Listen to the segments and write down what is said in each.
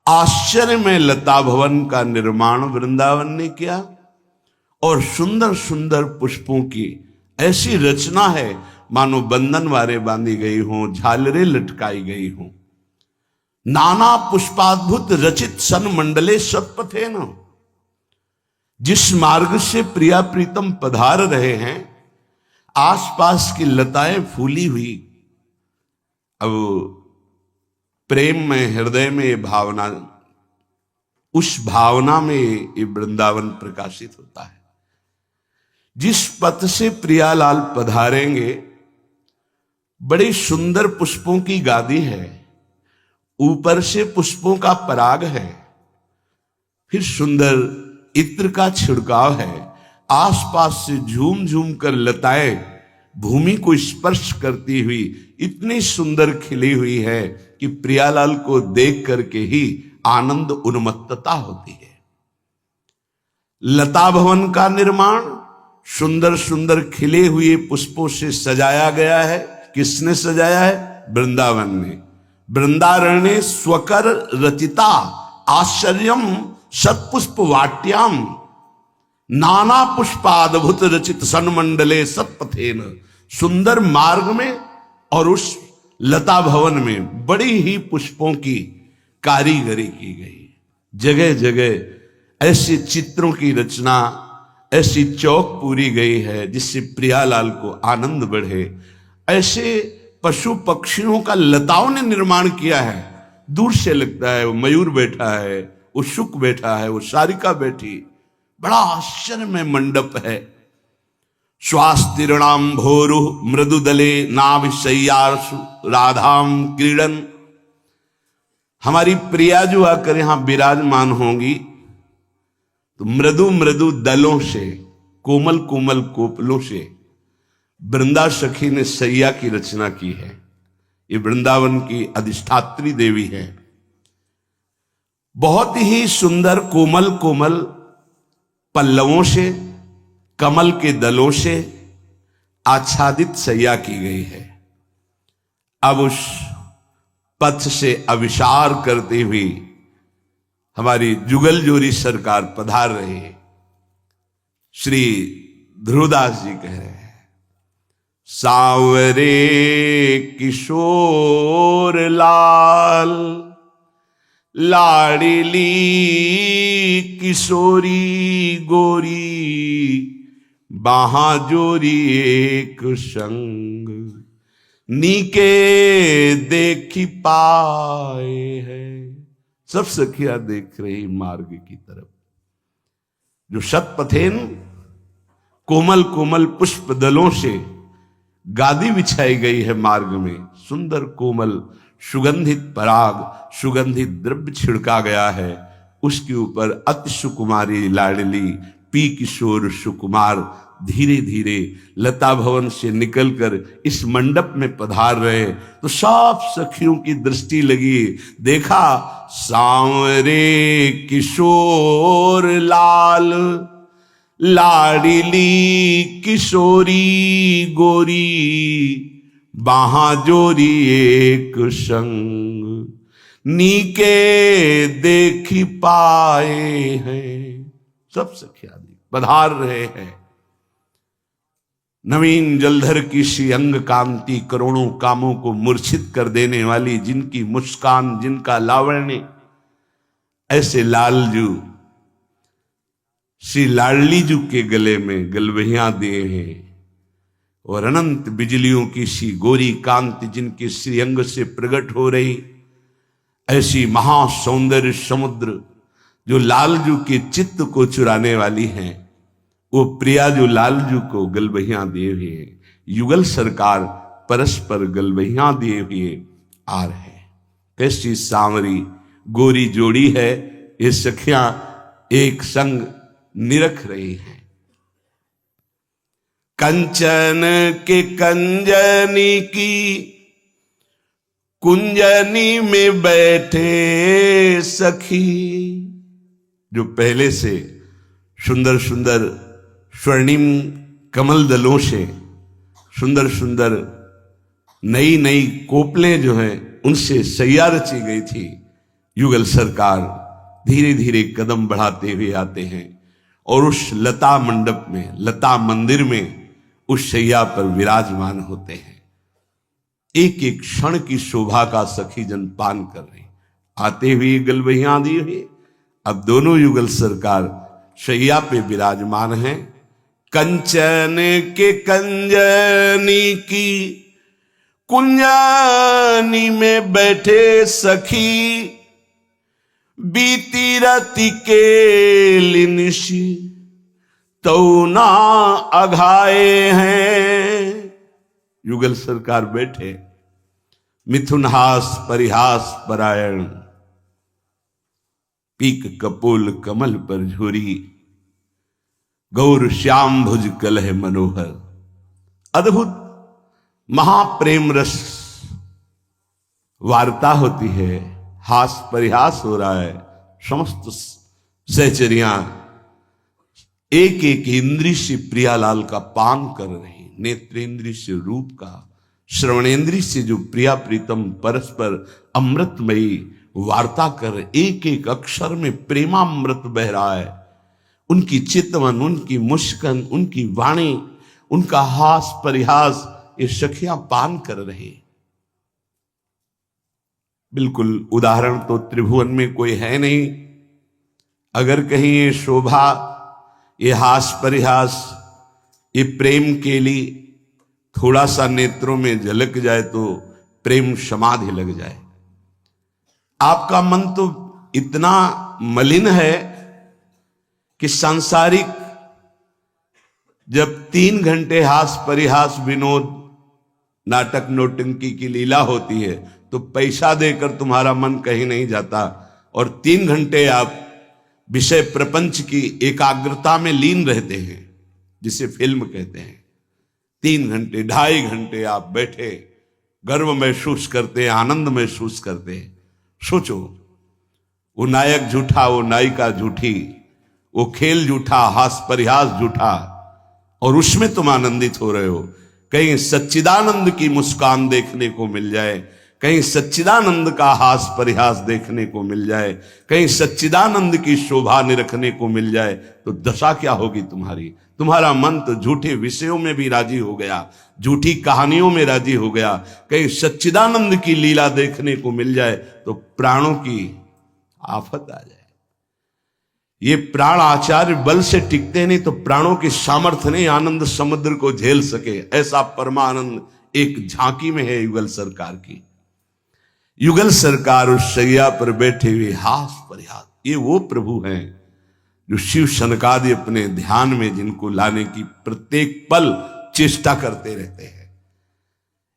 आश्चर्य में लता भवन का निर्माण वृंदावन ने किया और सुंदर सुंदर पुष्पों की ऐसी रचना है मानो बंधन वारे बांधी गई हों, झालरें लटकाई गई हों। नाना पुष्पाद्भुत रचित सन मंडले सत्पथे न। जिस मार्ग से प्रिया प्रीतम पधार रहे हैं, आसपास की लताएं फूली हुई। अब प्रेम में, हृदय में ये भावना, उस भावना में ये वृंदावन प्रकाशित होता है। जिस पथ से प्रियालाल पधारेंगे, बड़ी सुंदर पुष्पों की गादी है, ऊपर से पुष्पों का पराग है, फिर सुंदर इत्र का छिड़काव है, आसपास से झूम झूम कर लताएं भूमि को स्पर्श करती हुई इतनी सुंदर खिली हुई है कि प्रियालाल को देख करके ही आनंद उन्मत्तता होती है। लता भवन का निर्माण सुंदर सुंदर खिले हुए पुष्पों से सजाया गया है। किसने सजाया है? वृंदावन ने। वृंदारण्ये स्वकर रचिता आश्चर्यम सत्पुष्प वाट्याम नाना पुष्पाद्भुत रचित सन्मंडले सत्पथेन। सुंदर मार्ग में और उस लता भवन में बड़ी ही पुष्पों की कारीगरी की गई। जगह जगह ऐसे चित्रों की रचना, ऐसी चौक पूरी गई है जिससे प्रियालाल को आनंद बढ़े। ऐसे पशु पक्षियों का लताओं ने निर्माण किया है। दूर से लगता है वो मयूर बैठा है, वो शुक बैठा है, वो सारिका बैठी। बड़ा आश्चर्यमय मंडप है। स्वास्तीर्णाम भोरु मृदुदले नाभिशय्यासु राधाम क्रीडन। हमारी प्रिया जो आकर यहां विराजमान होंगी तो मृदु मृदु दलों से, कोमल कोमल कोपलों से वृंदा सखी ने सैया की रचना की है। ये वृंदावन की अधिष्ठात्री देवी है। बहुत ही सुंदर कोमल कोमल पल्लवों से, कमल के दलों से आच्छादित सैया की गई है। अब उस पथ से अविचार करते हुए हमारी जुगल जोरी सरकार पधार रहे हैं। श्री ध्रुवदास जी कह रहे हैं, सांवरे किशोर लाल लाडली किशोरी गोरी बाहाजोरी एक संग नीके देखी पाए है। सब सखियां देख रही मार्ग की तरफ। जो शतपथेन कोमल कोमल पुष्प दलों से गादी बिछाई गई है मार्ग में, सुंदर कोमल सुगंधित पराग, सुगंधित द्रव्य छिड़का गया है। उसके ऊपर अति सुकुमारी लाडली पी किशोर सुकुमार धीरे धीरे लता भवन से निकलकर इस मंडप में पधार रहे। तो सब सखियों की दृष्टि लगी। देखा सांवरे किशोर लाल लाडली किशोरी गोरी बाहाजोरी एक संग नीके देखी पाए हैं। सब सखिया पधार रहे हैं। नवीन जलधर की सी अंग कांति करोड़ों कामों को मूर्छित कर देने वाली, जिनकी मुस्कान, जिनका लावण्य ऐसे लालजू श्री लाडली जू के गले में गलवहियां दिए हैं। और अनंत बिजलियों की सी गोरी कांति जिनके श्रीअंग से प्रकट हो रही, ऐसी महासौंदर्य समुद्र जो लालजू के चित्त को चुराने वाली हैं, वो प्रिया जो लालजू को गलबहियां दिए हुए युगल सरकार परस्पर गलबहियां दिए हुए आ रहे हैं। कैसी सांवरी गोरी जोड़ी है। ये सखियां एक संग निरख रही हैं। कंचन के कंजनी की कुंजनी में बैठे सखी, जो पहले से सुंदर सुंदर स्वर्णिम कमल दलों से सुंदर सुंदर नई नई कोपलें जो हैं उनसे सैया रची गई थी, युगल सरकार धीरे धीरे कदम बढ़ाते हुए आते हैं और उस लता मंडप में, लता मंदिर में उस शैया पर विराजमान होते हैं। एक एक क्षण की शोभा का सखी जन पान कर रहे, आते हुए गलबहियां दी हुई। अब दोनों युगल सरकार शैया पे विराजमान हैं। कंचन के कंजनी की कुंजानी में बैठे सखी, बीती राति के लिनिशी तो ना अघाए हैं। युगल सरकार बैठे, मिथुनहास परिहास परायण, पीक कपोल कमल पर झूरी, गौर श्याम भुज कलह मनोहर। अद्भुत महाप्रेम रस वार्ता होती है, हास परिहास हो रहा है। समस्त सहचरियां एक एक इंद्रिय से प्रियालाल का पान कर रही, नेत्रेंद्रिय से रूप का, श्रवणेंद्रिय से जो प्रिया प्रीतम परस्पर अमृतमयी वार्ता कर, एक एक अक्षर में प्रेमामृत बह रहा है। उनकी चितवन, उनकी मुस्कान, उनकी वाणी, उनका हास परिहास, ये सखियां पान कर रहे। बिल्कुल उदाहरण तो त्रिभुवन में कोई है नहीं। अगर कहीं ये शोभा, ये हास परिहास, ये प्रेम के लिए थोड़ा सा नेत्रों में झलक जाए तो प्रेम समाधि लग जाए। आपका मन तो इतना मलिन है कि सांसारिक जब 3 घंटे हास परिहास विनोद नाटक नौटंकी की लीला होती है तो पैसा देकर तुम्हारा मन कहीं नहीं जाता, और 3 घंटे आप विषय प्रपंच की एकाग्रता में लीन रहते हैं, जिसे फिल्म कहते हैं। 3 घंटे 2.5 घंटे आप बैठे गर्व महसूस करते हैं, आनंद महसूस करते हैं। सोचो, वो नायक झूठा, वो नायिका झूठी, वो खेल झूठा, हास परिहास झूठा, और उसमें तुम आनंदित हो रहे हो। कहीं सच्चिदानंद की मुस्कान देखने को मिल जाए, कहीं सच्चिदानंद का हास परिहास देखने को मिल जाए, कहीं सच्चिदानंद की शोभा निरखने को मिल जाए, तो दशा क्या होगी तुम्हारी। तुम्हारा मन तो झूठे विषयों में भी राजी हो गया, झूठी कहानियों में राजी हो गया। कहीं सच्चिदानंद की लीला देखने को मिल जाए तो प्राणों की आफत आ जाए। ये प्राण आचार्य बल से टिकते नहीं, तो प्राणों की सामर्थ्य नहीं आनंद समुद्र को झेल सके। ऐसा परमानंद एक झांकी में है युगल सरकार की। युगल सरकार उस शैया पर बैठे हुए हास परिहास, ये वो प्रभु हैं जो शिव सनकादि अपने ध्यान में जिनको लाने की प्रत्येक पल चेष्टा करते रहते हैं।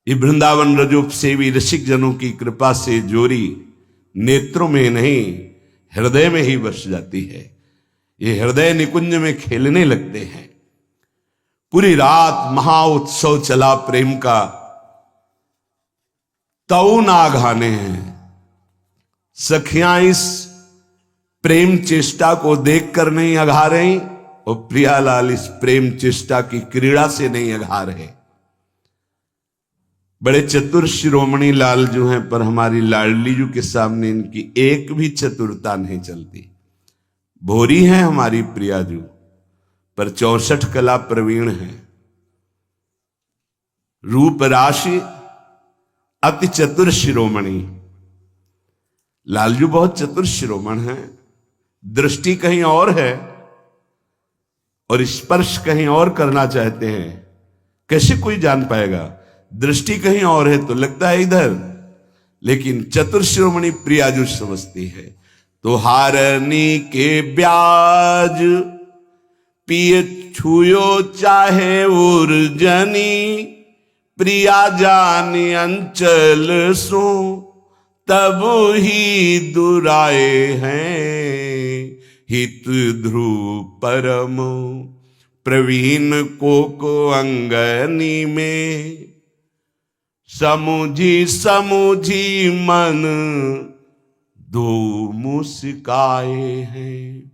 ये वृंदावन रजोप सेवी रसिक जनों की कृपा से जोरी नेत्रों में नहीं हृदय में ही बस जाती है। ये हृदय निकुंज में खेलने लगते हैं। पूरी रात महाउत्सव चला प्रेम का, तऊ ना घाने हैं। सखियां इस प्रेम चेष्टा को देखकर नहीं अघा रही, और प्रियालाल इस प्रेम चेष्टा की क्रीड़ा से नहीं अघा रहे। बड़े चतुर शिरोमणि लाल जो हैं, पर हमारी लाडली जी के सामने इनकी एक भी चतुरता नहीं चलती। भोरी हैं हमारी प्रियाजू, पर 64 कला प्रवीण हैं। रूप राशि अति चतुर शिरोमणि। लालजू बहुत चतुर शिरोमण हैं। दृष्टि कहीं और है और स्पर्श कहीं और करना चाहते हैं। कैसे कोई जान पाएगा? दृष्टि कहीं और है तो लगता है इधर, लेकिन चतुर शिरोमणि प्रियाजू समझती है। तो हारनी के ब्याज पिए छुयो चाहे उर्जनी, प्रिया जानी अंचल सो तब ही दुराए हैं। हित ध्रुव परम प्रवीण को अंगनी में, समुझी समुझी मन दो मुस्काए हैं।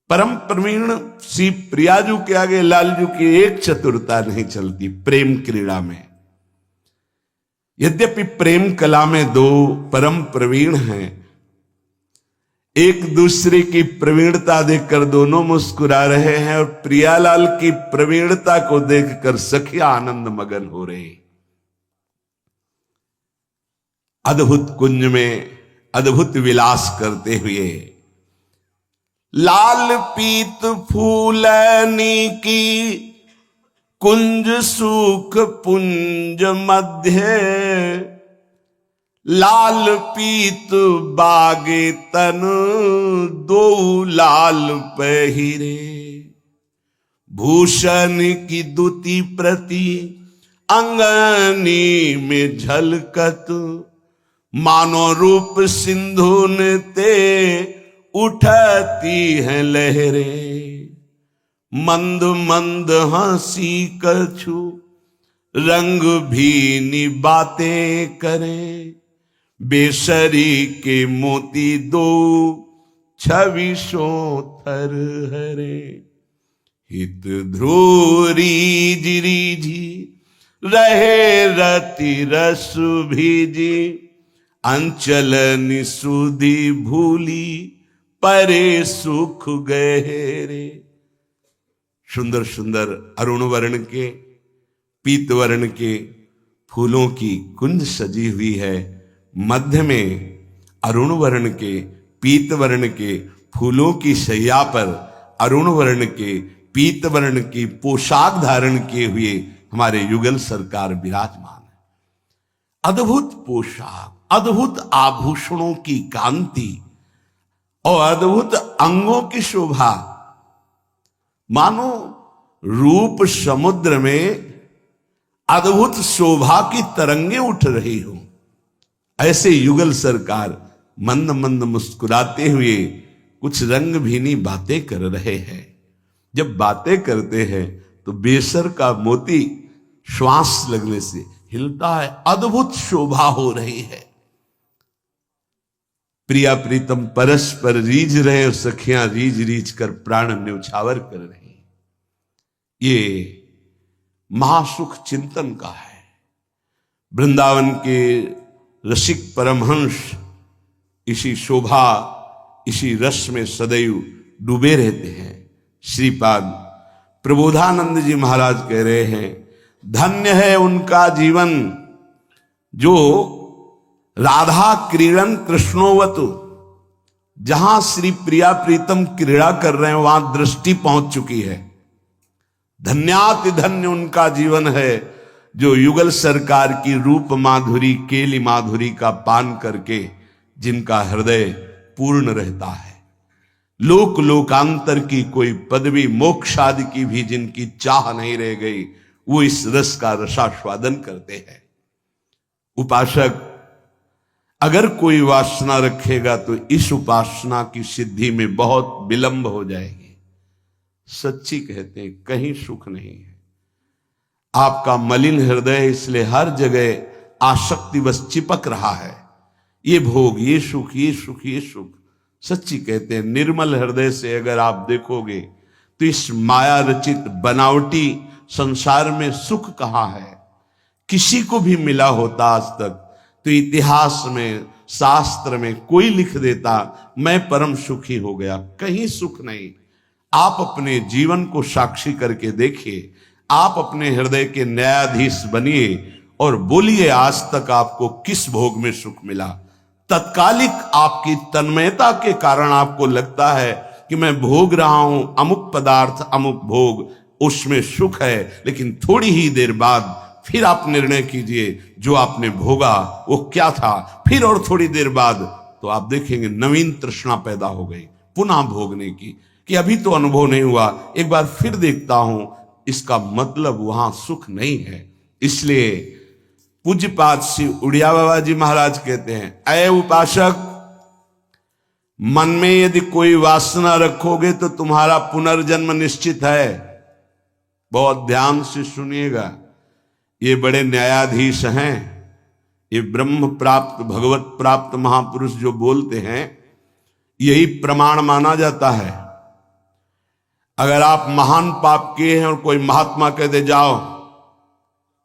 परम प्रवीण श्री प्रियाजू के आगे लालजू की एक चतुरता नहीं चलती प्रेम क्रीड़ा में। यद्यपि प्रेम कला में दो परम प्रवीण हैं, एक दूसरे की प्रवीणता देखकर दोनों मुस्कुरा रहे हैं और प्रियालाल की प्रवीणता को देखकर सखिया आनंद मगन हो रहे। अद्भुत कुंज में अद्भुत विलास करते हुए लाल पीत फूलनी की कुंज सुख पुंज मध्य, लाल पीत बागे तन दो लाल पहिरे, भूषण की दुति प्रति अंगनी में झलकत, मानो रूप सिंधु ते उठती है लहरें, मंद मंद हंसी कछु रंग भीनी बातें करें, बेसरी के मोती दो छवि थर हरे, हित ध्रुरी जिरीजी रहे रति रस भीजी, अंचल निसुधि भूली परे सुख गहरे। सुंदर सुंदर अरुण वर्ण के पीत वर्ण के फूलों की कुंज सजी हुई है। मध्य में अरुण वर्ण के पीत वर्ण के फूलों की शैया पर अरुण वर्ण के पीत वर्ण की पोशाक धारण किए हुए हमारे युगल सरकार विराजमान है। अद्भुत पोशाक, अद्भुत आभूषणों की कांति और अद्भुत अंगों की शोभा, मानो रूप समुद्र में अद्भुत शोभा की तरंगे उठ रही हो। ऐसे युगल सरकार मंद मंद मुस्कुराते हुए कुछ रंग भीनी बातें कर रहे हैं। जब बातें करते हैं तो बेसर का मोती श्वास लगने से हिलता है, अद्भुत शोभा हो रही है। प्रिया प्रीतम परस्पर रीझ रहे और सखियां रीझ रीझ कर प्राण न्यौछावर कर रही। ये महासुख चिंतन का है। वृंदावन के रसिक परमहंस इसी शोभा, इसी रस में सदैव डूबे रहते हैं। श्रीपाद प्रबोधानंद जी महाराज कह रहे हैं, धन्य है उनका जीवन जो राधा क्रीड़न कृष्णोवतु, जहां श्री प्रिया प्रीतम क्रीड़ा कर रहे हैं वहां दृष्टि पहुंच चुकी है। धन्याति धन्य उनका जीवन है जो युगल सरकार की रूप माधुरी, केली माधुरी का पान करके जिनका हृदय पूर्ण रहता है। लोक लोकांतर की कोई पदवी, मोक्ष आदि की भी जिनकी चाह नहीं रह गई, वो इस रस का रसास्वादन करते हैं। उपासक अगर कोई वासना रखेगा तो इस उपासना की सिद्धि में बहुत विलंब हो जाएगी। सच्ची कहते हैं, कहीं सुख नहीं है। आपका मलिन हृदय इसलिए हर जगह आसक्ति बस चिपक रहा है। ये भोग, ये सुख, ये सुख, ये सुख। सच्ची कहते हैं, निर्मल हृदय से अगर आप देखोगे तो इस माया रचित बनावटी संसार में सुख कहाँ है। किसी को भी मिला होता आज तक तो इतिहास में, शास्त्र में कोई लिख देता मैं परम सुखी हो गया। कहीं सुख नहीं। आप अपने जीवन को साक्षी करके देखिए। आप अपने हृदय के न्यायाधीश बनिए और बोलिए आज तक आपको किस भोग में सुख मिला। तत्कालिक आपकी तन्मयता के कारण आपको लगता है कि मैं भोग रहा हूं अमुक पदार्थ, अमुक भोग, उसमें सुख है, लेकिन थोड़ी ही देर बाद फिर आप निर्णय कीजिए जो आपने भोगा वो क्या था। फिर और थोड़ी देर बाद तो आप देखेंगे नवीन तृष्णा पैदा हो गई पुनः भोगने की, कि अभी तो अनुभव नहीं हुआ, एक बार फिर देखता हूं। इसका मतलब वहां सुख नहीं है। इसलिए पूज्यपाद श्री उड़िया बाबा जी महाराज कहते हैं, अय उपासक, मन में यदि कोई वासना रखोगे तो तुम्हारा पुनर्जन्म निश्चित है। बहुत ध्यान से सुनिएगा। ये बड़े न्यायाधीश हैं, ये ब्रह्म प्राप्त, भगवत प्राप्त महापुरुष जो बोलते हैं, यही प्रमाण माना जाता है। अगर आप महान पाप किए हैं और कोई महात्मा कह दे जाओ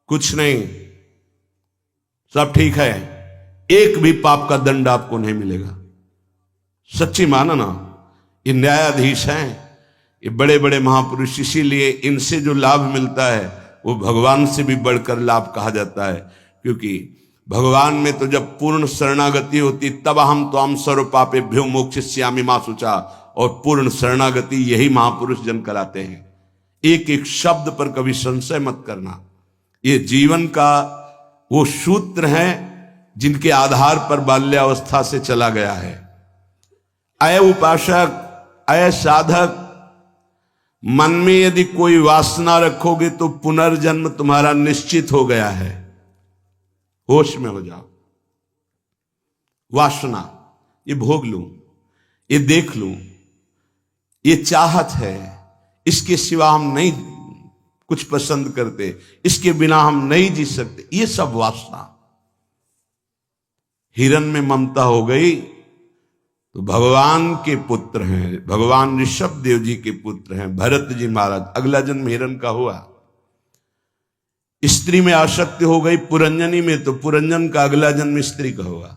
कुछ नहीं, सब ठीक है, एक भी पाप का दंड आपको नहीं मिलेगा। सच्ची मानना, ये न्यायाधीश हैं, ये बड़े बड़े महापुरुष, इसीलिए इनसे जो लाभ मिलता है वो भगवान से भी बढ़कर लाभ कहा जाता है। क्योंकि भगवान में तो जब पूर्ण शरणागति होती तब हम तो हम सर्व पापेभ्यो मोक्षयिष्यामि मा शुचा, और पूर्ण शरणागति यही महापुरुष जन कराते हैं। एक एक शब्द पर कभी संशय मत करना। ये जीवन का वो सूत्र है जिनके आधार पर बाल्यावस्था से चला गया है। अय उपासक, अय साधक, मन में यदि कोई वासना रखोगे तो पुनर्जन्म तुम्हारा निश्चित हो गया है। होश में हो जाओ। वासना, ये भोग लूं, ये देख लूं, ये चाहत है, इसके सिवा हम नहीं कुछ पसंद करते, इसके बिना हम नहीं जी सकते, ये सब वासना। हिरण में ममता हो गई तो भगवान के पुत्र हैं, भगवान ऋषभ देव जी के पुत्र हैं भरत जी महाराज, अगला जन्म हिरण का हुआ। स्त्री में आसक्ति हो गई पुरंजनी में, तो पुरंजन का अगला जन्म स्त्री का हुआ।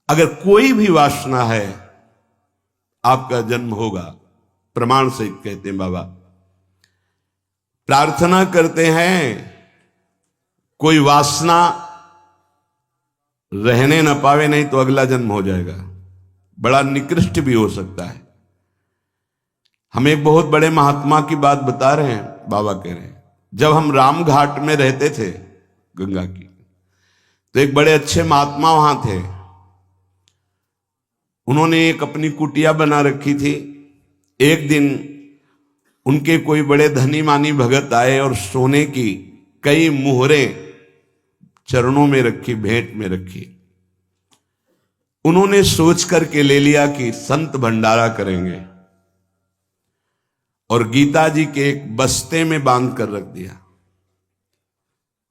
अगर कोई भी वासना है आपका जन्म होगा, प्रमाण से कहते हैं बाबा। प्रार्थना करते हैं कोई वासना रहने न पावे, नहीं तो अगला जन्म हो जाएगा, बड़ा निकृष्ट भी हो सकता है। हम एक बहुत बड़े महात्मा की बात बता रहे हैं। बाबा कह रहे हैं जब हम राम घाट में रहते थे गंगा की, तो एक बड़े अच्छे महात्मा वहां थे। उन्होंने एक अपनी कुटिया बना रखी थी। एक दिन उनके कोई बड़े धनी मानी भगत आए और सोने की कई मुहरें चरणों में रखी, भेंट में रखी। उन्होंने सोच करके ले लिया कि संत भंडारा करेंगे, और गीता जी के एक बस्ते में बांध कर रख दिया।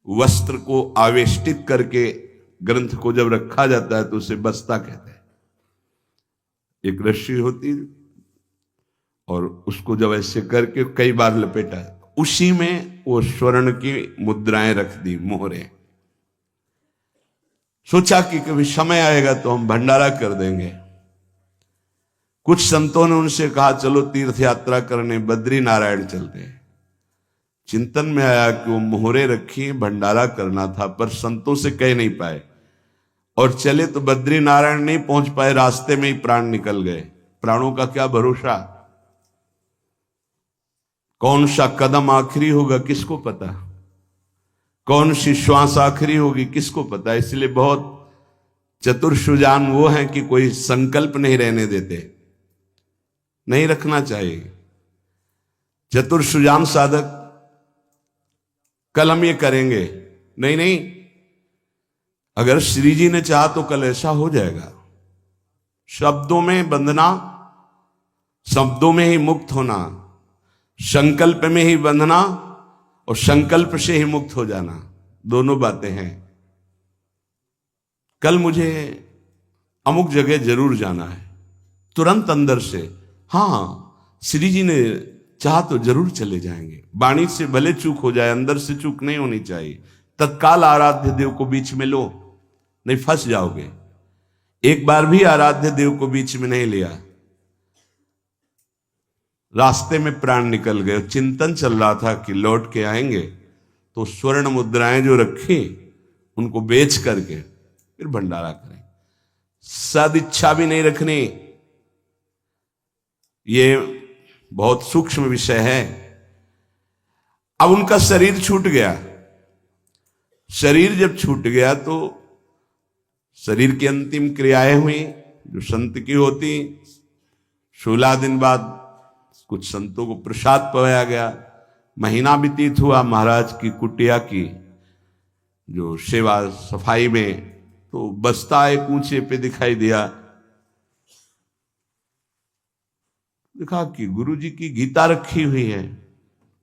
वस्त्र को आवेष्टित करके ग्रंथ को जब रखा जाता है तो उसे बस्ता कहते हैं। एक रस्सी होती और उसको जब ऐसे करके कई बार लपेटा, उसी में वो स्वर्ण की मुद्राएं रख दी, मोहरें। सोचा कि कभी समय आएगा तो हम भंडारा कर देंगे। कुछ संतों ने उनसे कहा चलो तीर्थ यात्रा करने बद्री नारायण चलते हैं। चिंतन में आया कि वो मोहरे रखी, भंडारा करना था, पर संतों से कह नहीं पाए और चले तो बद्री नारायण नहीं पहुंच पाए, रास्ते में ही प्राण निकल गए। प्राणों का क्या भरोसा, कौन सा कदम आखिरी होगा किसको पता, कौन सी श्वास आखिरी होगी किसको पता। इसलिए बहुत चतुर सुजान वो हैं कि कोई संकल्प नहीं रहने देते, नहीं रखना चाहिए। चतुर सुजान साधक कल हम ये करेंगे, नहीं नहीं, अगर श्री जी ने चाहा तो कल ऐसा हो जाएगा। शब्दों में बंधना, शब्दों में ही मुक्त होना, संकल्प में ही बंधना और संकल्प से ही मुक्त हो जाना, दोनों बातें हैं। कल मुझे अमुक जगह जरूर जाना है, तुरंत अंदर से हाँ श्री जी ने चाहा तो जरूर चले जाएंगे। वाणी से भले चूक हो जाए, अंदर से चूक नहीं होनी चाहिए। तत्काल आराध्य देव को बीच में लो, नहीं फंस जाओगे। एक बार भी आराध्य देव को बीच में नहीं लिया, रास्ते में प्राण निकल गए। चिंतन चल रहा था कि लौट के आएंगे, तो स्वर्ण मुद्राएं जो रखी उनको बेच करके फिर भंडारा करें। सदिच्छा भी नहीं रखनी, ये बहुत सूक्ष्म विषय है। अब उनका शरीर छूट गया। शरीर जब छूट गया तो शरीर की अंतिम क्रियाएं हुई जो संत की होती। 16 दिन बाद कुछ संतों को प्रसाद पवाया गया। महीना व्यतीत हुआ महाराज की कुटिया की जो सेवा सफाई में, तो बस्ता एक ऊंचे पे दिखाई दिया। देखा कि गुरु जी की गीता रखी हुई है।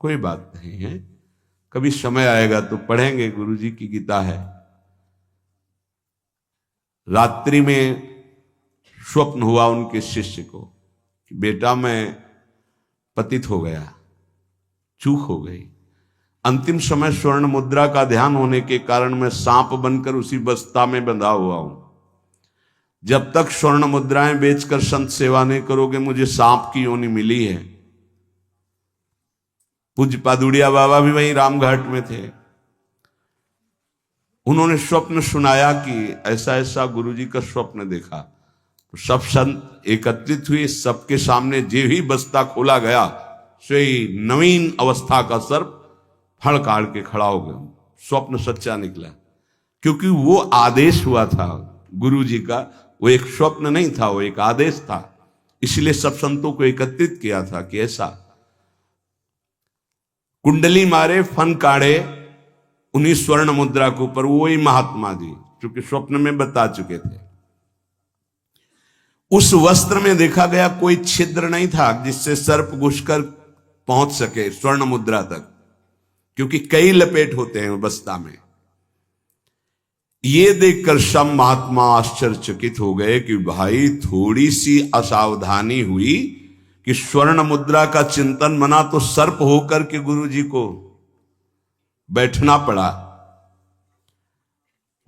कोई बात नहीं है, कभी समय आएगा तो पढ़ेंगे, गुरु जी की गीता है। रात्रि में स्वप्न हुआ उनके शिष्य को कि बेटा मैं पतित हो गया, चूक हो गई। अंतिम समय स्वर्ण मुद्रा का ध्यान होने के कारण मैं सांप बनकर उसी बस्ता में बंधा हुआ हूं। जब तक स्वर्ण मुद्राएं बेचकर संत सेवा नहीं करोगे, मुझे सांप की योनि मिली है। पूज्य पादुड़िया बाबा भी वहीं रामघाट में थे। उन्होंने स्वप्न सुनाया कि ऐसा ऐसा गुरुजी का स्वप्न देखा। तो सब संत एकत्रित हुए, सबके सामने जे ही बस्ता खोला गया, सोई नवीन अवस्था का सर्प फड़काड़ के खड़ा हो गया। स्वप्न सच्चा निकला, क्योंकि वो आदेश हुआ था गुरुजी का। वो एक स्वप्न नहीं था, वो एक आदेश था। इसलिए सब संतों को एकत्रित किया था कि ऐसा कुंडली मारे, फन काढ़े उन्हीं स्वर्ण मुद्रा के ऊपर वही महात्मा जी, क्योंकि स्वप्न में बता चुके थे। उस वस्त्र में देखा गया कोई छिद्र नहीं था जिससे सर्प घुसकर पहुंच सके स्वर्ण मुद्रा तक, क्योंकि कई लपेट होते हैं बस्ता में। ये देखकर सब महात्मा आश्चर्यचकित हो गए कि भाई थोड़ी सी असावधानी हुई कि स्वर्ण मुद्रा का चिंतन बना तो सर्प होकर के गुरु जी को बैठना पड़ा।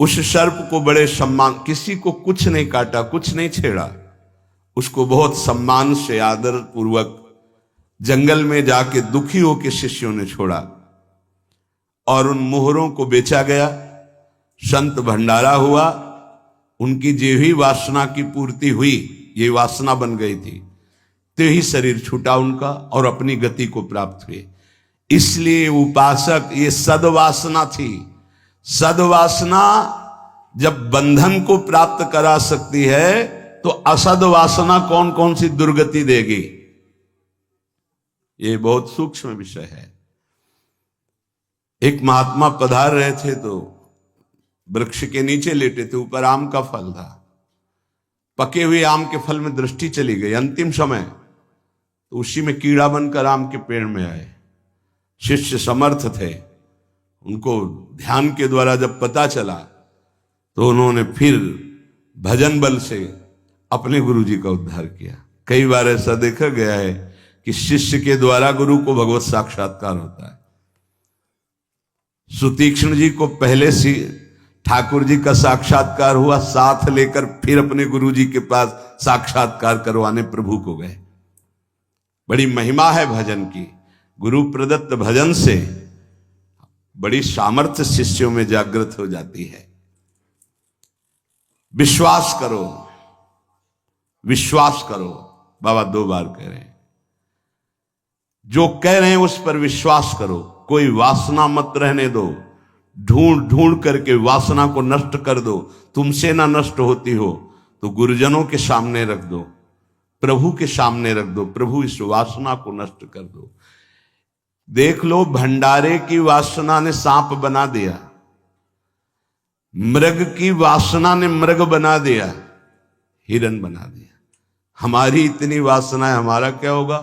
उस सर्प को बड़े सम्मान, किसी को कुछ नहीं काटा, कुछ नहीं छेड़ा, उसको बहुत सम्मान से आदर पूर्वक जंगल में जाके दुखी होकर शिष्यों ने छोड़ा और उन मोहरों को बेचा गया। संत भंडारा हुआ, उनकी जो ही वासना की पूर्ति हुई, ये वासना बन गई थी, तो ही शरीर छूटा उनका और अपनी गति को प्राप्त हुए। इसलिए उपासक, ये सद्वासना थी। सद्वासना जब बंधन को प्राप्त करा सकती है तो असद्वासना कौन कौन सी दुर्गति देगी, ये बहुत सूक्ष्म विषय है। एक महात्मा पधार रहे थे तो वृक्ष के नीचे लेटे थे, ऊपर आम का फल था। पके हुए आम के फल में दृष्टि चली गई, अंतिम समय, तो उसी में कीड़ा बनकर आम के पेड़ में आए। शिष्य समर्थ थे, उनको ध्यान के द्वारा जब पता चला तो उन्होंने फिर भजन बल से अपने गुरु जी का उद्धार किया। कई बार ऐसा देखा गया है कि शिष्य के द्वारा गुरु को भगवत साक्षात्कार होता है। सुतीक्ष्ण जी को पहले से ठाकुर जी का साक्षात्कार हुआ, साथ लेकर फिर अपने गुरु जी के पास साक्षात्कार करवाने प्रभु को गए। बड़ी महिमा है भजन की। गुरु प्रदत्त भजन से बड़ी सामर्थ्य शिष्यों में जागृत हो जाती है। विश्वास करो, विश्वास करो, बाबा 2 बार कह रहे हैं। जो कह रहे हैं उस पर विश्वास करो। कोई वासना मत रहने दो, ढूंढ ढूंढ करके वासना को नष्ट कर दो। तुमसे ना नष्ट होती हो तो गुरुजनों के सामने रख दो, प्रभु के सामने रख दो। प्रभु इस वासना को नष्ट कर दो। देख लो, भंडारे की वासना ने सांप बना दिया, मृग की वासना ने मृग बना दिया, हिरन बना दिया। हमारी इतनी वासना है, हमारा क्या होगा?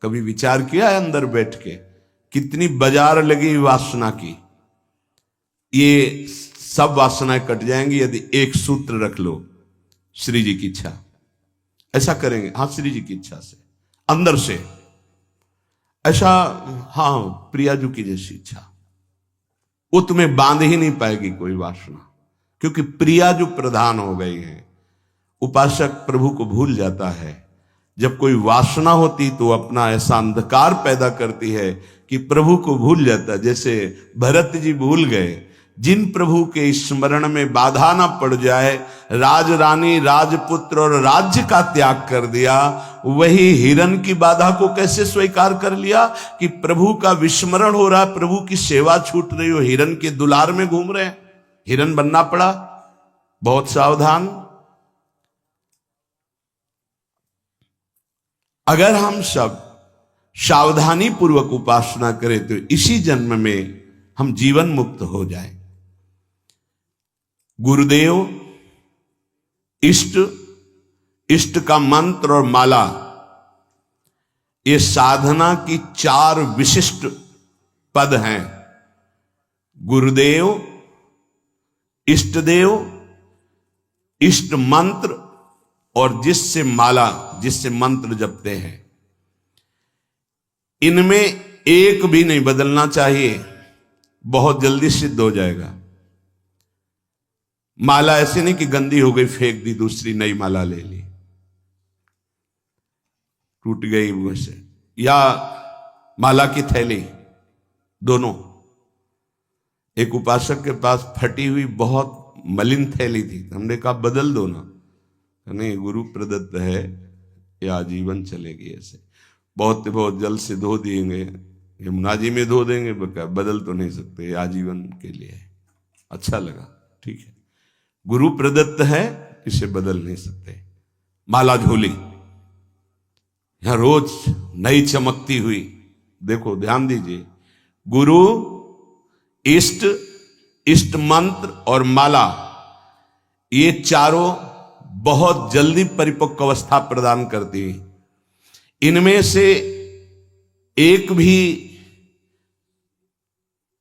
कभी विचार किया है अंदर बैठ के कितनी बाजार लगी वासना की? ये सब वासनाएं कट जाएंगी यदि एक सूत्र रख लो, श्री जी की इच्छा। ऐसा करेंगे, हाँ, श्री जी की इच्छा से, अंदर से ऐसा, हाँ, प्रियाजू की जैसी इच्छा। वो तुम्हें बांध ही नहीं पाएगी कोई वासना, क्योंकि प्रियाजू प्रधान हो गई है। उपासक प्रभु को भूल जाता है। जब कोई वासना होती तो अपना ऐसा अंधकार पैदा करती है कि प्रभु को भूल जाता। जैसे भरत जी भूल गए, जिन प्रभु के स्मरण में बाधा ना पड़ जाए, राज रानी, राजपुत्र और राज्य का त्याग कर दिया। वही हिरन की बाधा को कैसे स्वीकार कर लिया कि प्रभु का विस्मरण हो रहा, प्रभु की सेवा छूट रही हो, हिरन के दुलार में घूम रहे हैं। हिरन बनना पड़ा। बहुत सावधान। अगर हम सब सावधानी पूर्वक उपासना करें तो इसी जन्म में हम जीवन मुक्त हो जाएं। गुरुदेव, इष्ट, इष्ट का मंत्र और माला, ये साधना की 4 विशिष्ट पद हैं। गुरुदेव, इष्टदेव, इष्ट मंत्र और जिससे माला, जिससे मंत्र जपते हैं, इनमें एक भी नहीं बदलना चाहिए, बहुत जल्दी सिद्ध हो जाएगा। माला ऐसे नहीं कि गंदी हो गई फेंक दी, दूसरी नई माला ले ली, टूट गई वैसे, या माला की थैली, दोनों। एक उपासक के पास फटी हुई बहुत मलिन थैली थी, हमने कहा बदल दो ना, नहीं गुरु प्रदत्त है, ये आजीवन चलेगी ऐसे, बहुत जल से धो देंगे, यमुना जी में धो देंगे, बदल तो नहीं सकते, आजीवन के लिए है। अच्छा लगा, ठीक है, गुरु प्रदत्त है, इसे बदल नहीं सकते। माला झोली, यहां रोज नई चमकती हुई, देखो ध्यान दीजिए, गुरु, इष्ट, इष्ट मंत्र और माला, ये चारों बहुत जल्दी परिपक्व अवस्था प्रदान करती हैं। इनमें से एक भी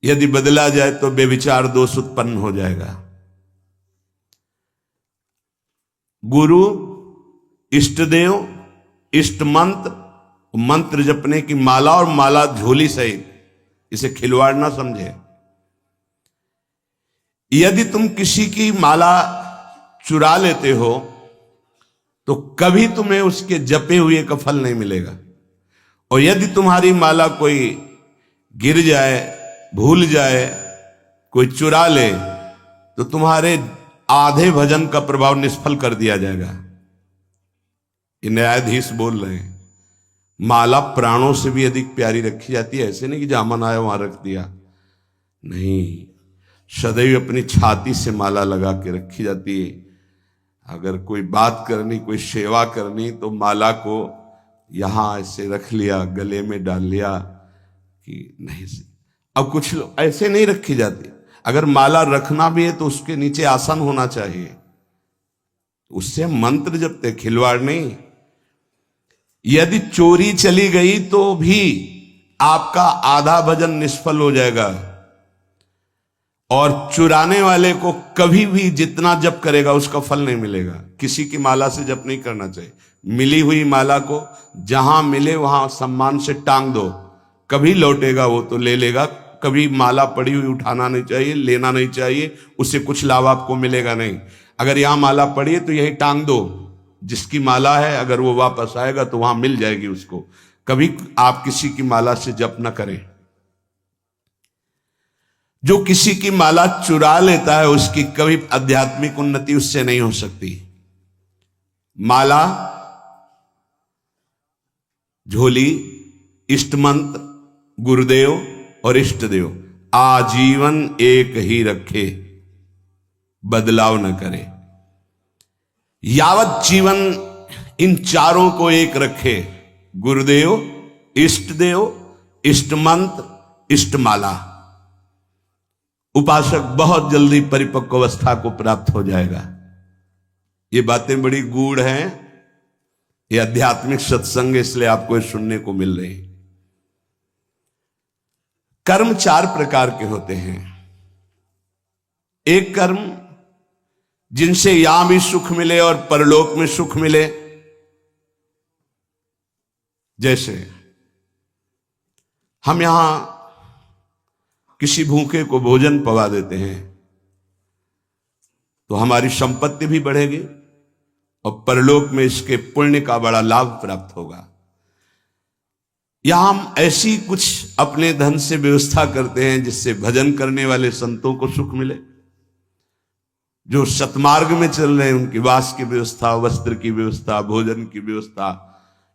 यदि बदला जाए तो बेविचार दोष उत्पन्न हो जाएगा। गुरु, इष्ट देव, इष्ट मंत्र, मंत्र जपने की माला और माला झोली सहित, इसे खिलवाड़ ना समझे। यदि तुम किसी की माला चुरा लेते हो तो कभी तुम्हें उसके जपे हुए का फल नहीं मिलेगा, और यदि तुम्हारी माला कोई गिर जाए, भूल जाए, कोई चुरा ले, तो तुम्हारे आधे भजन का प्रभाव निष्फल कर दिया जाएगा। ये न्यायाधीश बोल रहे हैं। माला प्राणों से भी अधिक प्यारी रखी जाती है, ऐसे नहीं कि जहां मन आया वहां रख दिया, नहीं, सदैव अपनी छाती से माला लगा के रखी जाती है। अगर कोई बात करनी, कोई सेवा करनी, तो माला को यहां ऐसे रख लिया, गले में डाल लिया कि नहीं से। अब कुछ लोग ऐसे नहीं रखी जाती, अगर माला रखना भी है तो उसके नीचे आसन होना चाहिए, उससे मंत्र जपते, खिलवाड़ नहीं। यदि चोरी चली गई तो भी आपका आधा भजन निष्फल हो जाएगा, और चुराने वाले को कभी भी जितना जप करेगा उसका फल नहीं मिलेगा। किसी की माला से जप नहीं करना चाहिए। मिली हुई माला को जहां मिले वहां सम्मान से टांग दो, कभी लौटेगा वो तो ले लेगा। कभी माला पड़ी हुई उठाना नहीं चाहिए, लेना नहीं चाहिए, उससे कुछ लाभ आपको मिलेगा नहीं। अगर यहां माला पड़ी है तो यही टांग दो, जिसकी माला है अगर वो वापस आएगा तो वहां मिल जाएगी उसको। कभी आप किसी की माला से जप न करें। जो किसी की माला चुरा लेता है उसकी कभी आध्यात्मिक उन्नति उससे नहीं हो सकती। माला, झोली, इष्ट मंत्र, गुरुदेव और इष्ट देव आजीवन एक ही रखे, बदलाव न करे। यावत जीवन इन चारों को एक रखे, गुरुदेव, इष्ट देव, इष्ट मंत्र, इष्ट माला, उपासक बहुत जल्दी परिपक्व अवस्था को प्राप्त हो जाएगा। ये बातें बड़ी गूढ़ हैं, ये आध्यात्मिक सत्संग, इसलिए आपको ये सुनने को मिल रही। कर्म चार प्रकार के होते हैं। एक कर्म जिनसे यहां भी सुख मिले और परलोक में सुख मिले, जैसे हम यहां किसी भूखे को भोजन पवा देते हैं तो हमारी संपत्ति भी बढ़ेगी और परलोक में इसके पुण्य का बड़ा लाभ प्राप्त होगा। या हम ऐसी कुछ अपने धन से व्यवस्था करते हैं जिससे भजन करने वाले संतों को सुख मिले, जो सतमार्ग में चल रहे हैं उनकी वास की व्यवस्था, वस्त्र की व्यवस्था, भोजन की व्यवस्था,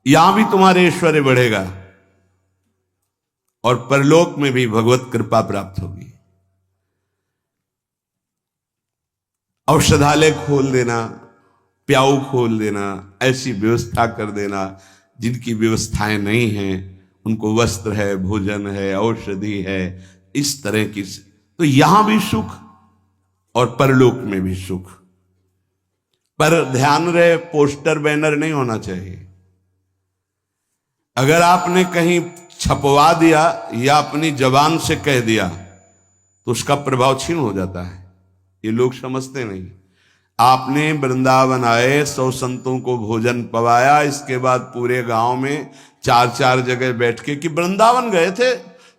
यहां भी तुम्हारे ऐश्वर्य बढ़ेगा और परलोक में भी भगवत कृपा प्राप्त होगी। औषधालय खोल देना, प्याऊ खोल देना, ऐसी व्यवस्था कर देना जिनकी व्यवस्थाएं नहीं हैं, उनको वस्त्र है, भोजन है, औषधि है, इस तरह की, तो यहां भी सुख और परलोक में भी सुख। पर ध्यान रहे, पोस्टर बैनर नहीं होना चाहिए। अगर आपने कहीं छपवा दिया या अपनी जबान से कह दिया तो उसका प्रभाव क्षीण हो जाता है, ये लोग समझते नहीं। आपने वृंदावन आए, 100 संतों को भोजन पवाया, इसके बाद पूरे गांव में 4-4 जगह बैठ के कि वृंदावन गए थे,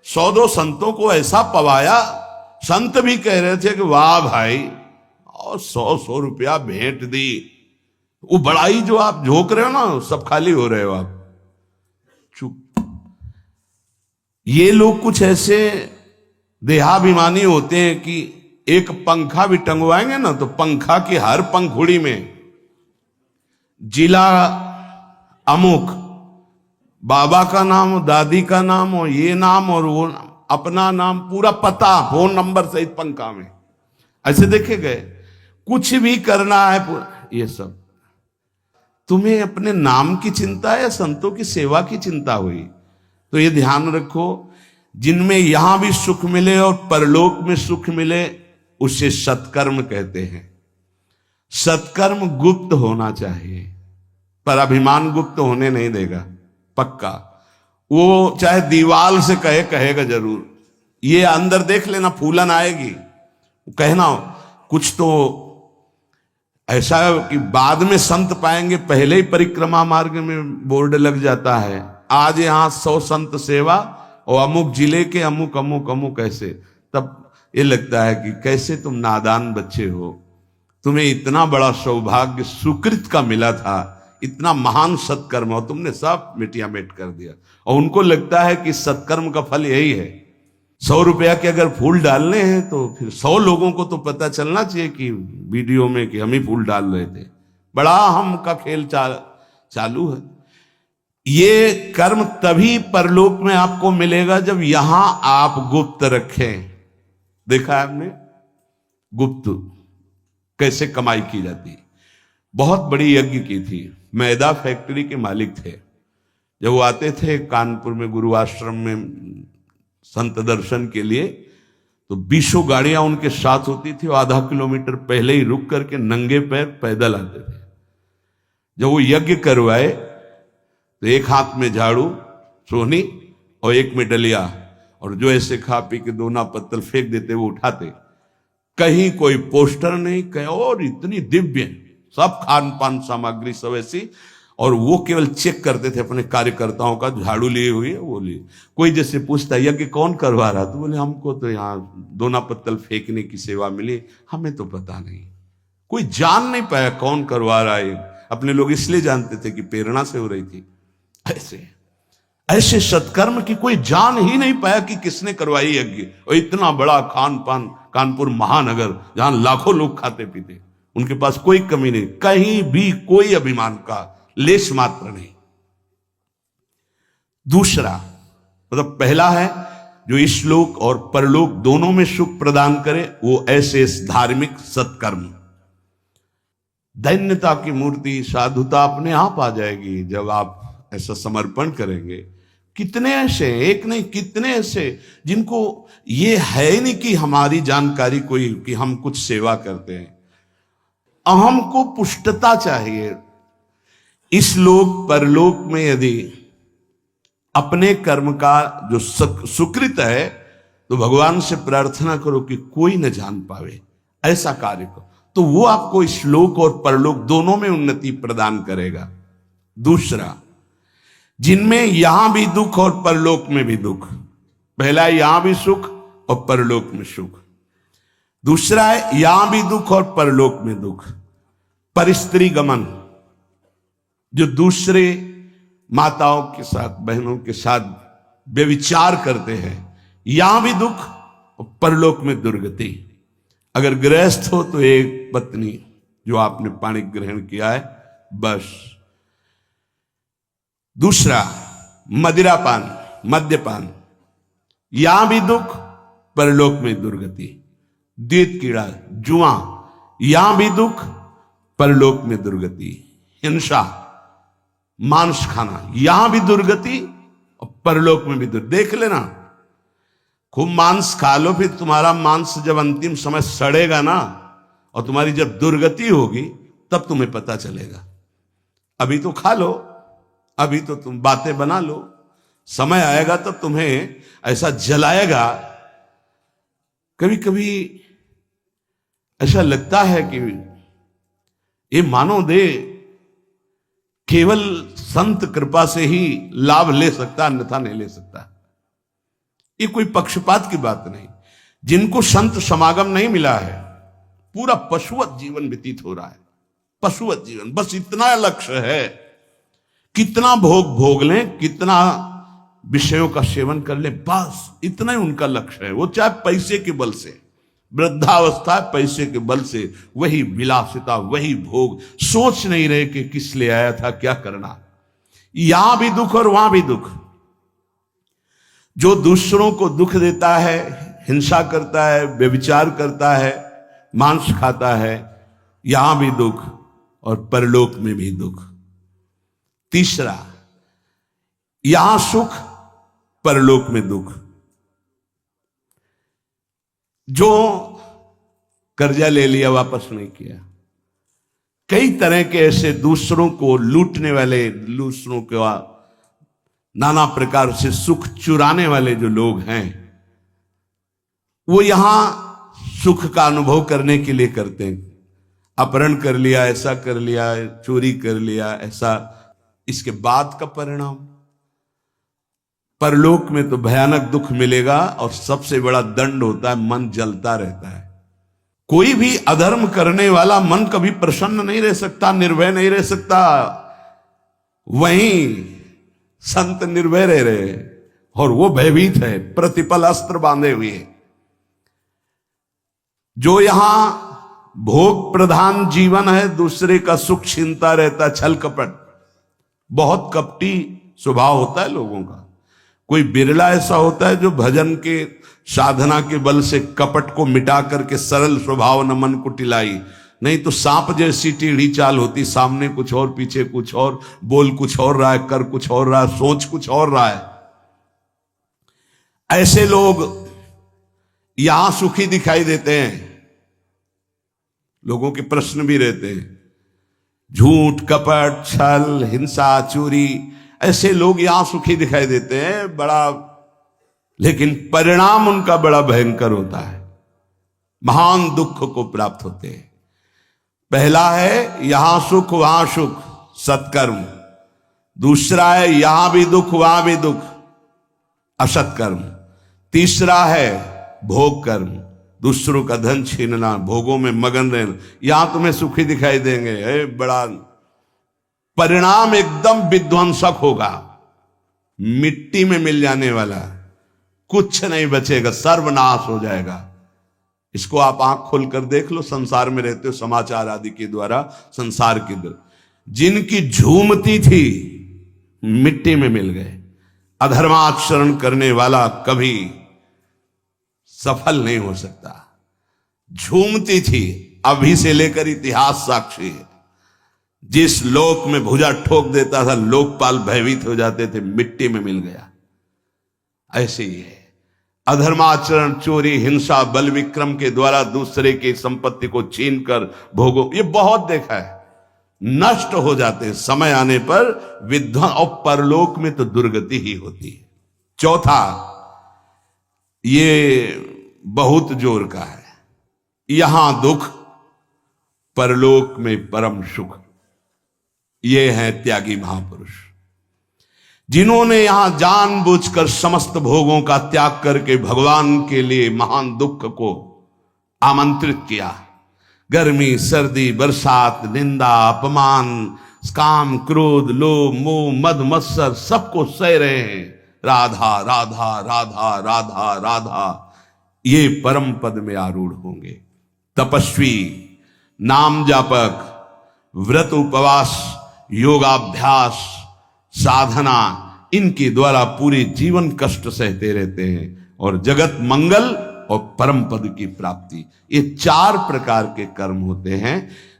100-200 संतों को ऐसा पवाया, संत भी कह रहे थे कि वाह भाई, और 100 रुपया भेंट दी। वो बड़ाई जो आप झोंक रहे हो ना, सब खाली हो रहे हो आप। चुप। ये लोग कुछ ऐसे देहाभिमानी होते हैं कि एक पंखा भी टंगवाएंगे ना तो पंखा की हर पंखुड़ी में जिला अमुक, बाबा का नाम, दादी का नाम, और ये नाम और वो नाम, अपना नाम, पूरा पता, फोन नंबर सहित पंखा में ऐसे देखे गए। कुछ भी करना है ये सब। तुम्हें अपने नाम की चिंता है या संतों की सेवा की चिंता हुई? तो ये ध्यान रखो, जिनमें यहां भी सुख मिले और परलोक में सुख मिले उसे सत्कर्म कहते हैं। सत्कर्म गुप्त होना चाहिए, पर अभिमान गुप्त होने नहीं देगा, पक्का। वो चाहे दीवाल से कहेगा जरूर। ये अंदर देख लेना, फूलन आएगी, कहना कुछ तो ऐसा कि बाद में संत पाएंगे, पहले ही परिक्रमा मार्ग में बोर्ड लग जाता है, आज यहां 100 संत सेवा और अमुक जिले के अमुक अमुक अमुक ऐसे। तब ये लगता है कि कैसे तुम नादान बच्चे हो, तुम्हें इतना बड़ा सौभाग्य सुकृत का मिला था, इतना महान सत्कर्म, और तुमने सब मिटिया मेट कर दिया। और उनको लगता है कि सत्कर्म का फल यही है। 100 रुपया के अगर फूल डालने हैं तो फिर 100 लोगों को तो पता चलना चाहिए कि वीडियो में कि हम ही फूल डाल रहे थे। बड़ा हम का खेल चालू है। ये कर्म तभी परलोक में आपको मिलेगा जब यहां आप गुप्त रखें। देखा है आपने गुप्त कैसे कमाई की जाती। बहुत बड़ी यज्ञ की थी, मैदा फैक्ट्री के मालिक थे। जब वो आते थे कानपुर में गुरु आश्रम में संत दर्शन के लिए, तो 20 गाड़ियां उनके साथ होती थी। आधा किलोमीटर पहले ही रुक करके नंगे पैर पैदल आते थे। जब वो यज्ञ करवाए तो एक हाथ में झाड़ू सोहनी और एक में डलिया, और जो ऐसे खा पी के दोना पत्तल फेंक देते वो उठाते। कहीं कोई पोस्टर नहीं, कहीं और इतनी दिव्य, सब खान पान सामग्री सब ऐसी। और वो केवल चेक करते थे अपने कार्यकर्ताओं का, झाड़ू लिए हुई है वो लिए। कोई जैसे पूछता यज्ञ कौन करवा रहा, तो बोले हमको तो यहाँ दोना पत्तल फेंकने की सेवा मिली, हमें तो पता नहीं। कोई जान नहीं पाया कौन करवा रहा है। अपने लोग इसलिए जानते थे कि प्रेरणा से हो रही थी। ऐसे सत्कर्म की कोई जान ही नहीं पाया कि किसने करवाई यज्ञ। और इतना बड़ा खान पान, कानपुर महानगर जहां लाखों लोग खाते पीते, उनके पास कोई कमी नहीं, कहीं भी कोई अभिमान का लेश मात्र नहीं। दूसरा मतलब पहला है जो इस लोक और परलोक दोनों में सुख प्रदान करे, वो ऐसे धार्मिक सत्कर्म। दैन्यता की मूर्ति, साधुता अपने आप आ जाएगी जब आप ऐसा समर्पण करेंगे। कितने ऐसे, एक नहीं कितने ऐसे जिनको ये है ही नहीं कि हमारी जानकारी कोई, कि हम कुछ सेवा करते हैं। अहम को पुष्टता चाहिए। इस लोक परलोक में यदि अपने कर्म का जो सुकृत है, तो भगवान से प्रार्थना करो कि कोई न जान पावे, ऐसा कार्य करो, तो वो आपको इस लोक और परलोक दोनों में उन्नति प्रदान करेगा। दूसरा, जिनमें यहां भी दुख और परलोक में भी दुख। पहला है यहां भी सुख और परलोक में सुख। दूसरा है यहां भी दुख और परलोक में दुख। परिस्त्री गमन, जो दूसरे माताओं के साथ, बहनों के साथ व्यभिचार करते हैं, यहां भी दुख और परलोक में दुर्गति। अगर गृहस्थ हो तो एक पत्नी जो आपने पाणी ग्रहण किया है, बस। दूसरा मदिरापान, मद्यपान, यहां भी दुख, परलोक में दुर्गति। द्वैत कीड़ा, जुआ, यहां भी दुख, परलोक में दुर्गति। हिंसा, मांस खाना, यहां भी दुर्गति और परलोक में भी दुर्गति। देख लेना, खूब मांस खा लो, फिर तुम्हारा मांस जब अंतिम समय सड़ेगा ना, और तुम्हारी जब दुर्गति होगी तब तुम्हें पता चलेगा। अभी तो खा लो, अभी तो तुम बातें बना लो, समय आएगा तब तुम्हें ऐसा जलाएगा। कभी कभी ऐसा लगता है कि ये मानव देह केवल संत कृपा से ही लाभ ले सकता, अन्यथा नहीं ले सकता। ये कोई पक्षपात की बात नहीं। जिनको संत समागम नहीं मिला है, पूरा पशुवत जीवन व्यतीत हो रहा है, पशुवत जीवन। बस इतना लक्ष्य है, कितना भोग भोग लें, कितना विषयों का सेवन कर ले, बस इतना ही उनका लक्ष्य है। वो चाहे पैसे के बल से, वृद्धावस्था पैसे के बल से, वही विलासिता, वही भोग, सोच नहीं रहे कि किस लिए आया था, क्या करना। यहां भी दुख और वहां भी दुख। जो दूसरों को दुख देता है, हिंसा करता है, व्यभिचार करता है, मांस खाता है, यहां भी दुख और परलोक में भी दुख। तीसरा, यहां सुख, परलोक में दुख। जो कर्जा ले लिया वापस नहीं किया, कई तरह के ऐसे दूसरों को लूटने वाले, दूसरों को नाना प्रकार से सुख चुराने वाले जो लोग हैं, वो यहां सुख का अनुभव करने के लिए करते हैं। अपहरण कर लिया, ऐसा कर लिया, चोरी कर लिया, ऐसा, इसके बाद का परिणाम परलोक में तो भयानक दुख मिलेगा। और सबसे बड़ा दंड होता है, मन जलता रहता है। कोई भी अधर्म करने वाला मन कभी प्रसन्न नहीं रह सकता, निर्भय नहीं रह सकता। वहीं संत निर्भय रह रहे और वो भयभीत है, प्रतिपल अस्त्र बांधे हुए। जो यहां भोग प्रधान जीवन है, दूसरे का सुख छीनता रहता, छल कपट, बहुत कपटी स्वभाव होता है लोगों का। कोई बिरला ऐसा होता है जो भजन के साधना के बल से कपट को मिटा करके सरल स्वभाव न मन को टिलाई, नहीं तो सांप जैसी टेढ़ी चाल होती, सामने कुछ और, पीछे कुछ और, बोल कुछ और रहा है, कर कुछ और रहा है, सोच कुछ और रहा है। ऐसे लोग यहां सुखी दिखाई देते हैं। लोगों के प्रश्न भी रहते हैं, झूठ, कपट, छल, हिंसा, चोरी, ऐसे लोग यहां सुखी दिखाई देते हैं बड़ा, लेकिन परिणाम उनका बड़ा भयंकर होता है, महान दुख को प्राप्त होते हैं। पहला है यहां सुख वहां सुख, सत्कर्म। दूसरा है यहां भी दुख वहां भी दुख, असत्कर्म। तीसरा है भोग कर्म, दूसरों का धन छीनना, भोगों में मगन रहना। यहां तुम्हें सुखी दिखाई देंगे, बड़ा परिणाम एकदम विध्वंसक होगा, मिट्टी में मिल जाने वाला, कुछ नहीं बचेगा, सर्वनाश हो जाएगा। इसको आप आंख खोलकर देख लो, संसार में रहते हो, समाचार आदि के द्वारा संसार के द्वारा, जिनकी झूमती थी मिट्टी में मिल गए। अधर्माचरण करने वाला कभी सफल नहीं हो सकता। झूमती थी, अभी से लेकर इतिहास साक्षी है। जिस लोक में भुजा ठोक देता था, लोकपाल भयभीत हो जाते थे, मिट्टी में मिल गया। ऐसे ही है अधर्माचरण, चोरी, हिंसा, बल विक्रम के द्वारा दूसरे की संपत्ति को छीनकर भोगो, ये बहुत देखा है, नष्ट हो जाते हैं समय आने पर विध्वंस। और परलोक में तो दुर्गति ही होती है। चौथा, ये बहुत जोर का है, यहां दुख, परलोक में परम सुख। ये है त्यागी महापुरुष, जिन्होंने यहां जानबूझकर समस्त भोगों का त्याग करके भगवान के लिए महान दुख को आमंत्रित किया। गर्मी, सर्दी, बरसात, निंदा, अपमान, काम, क्रोध, लोभ, मोह, मद, मत्सर, सबको सह रहे हैं। राधा राधा राधा राधा राधा, ये परम पद में आरूढ़ होंगे। तपस्वी, नाम जापक, व्रत उपवास, योगाभ्यास, साधना, इनके द्वारा पूरे जीवन कष्ट सहते रहते हैं और जगत मंगल और परम पद की प्राप्ति, ये चार प्रकार के कर्म होते हैं,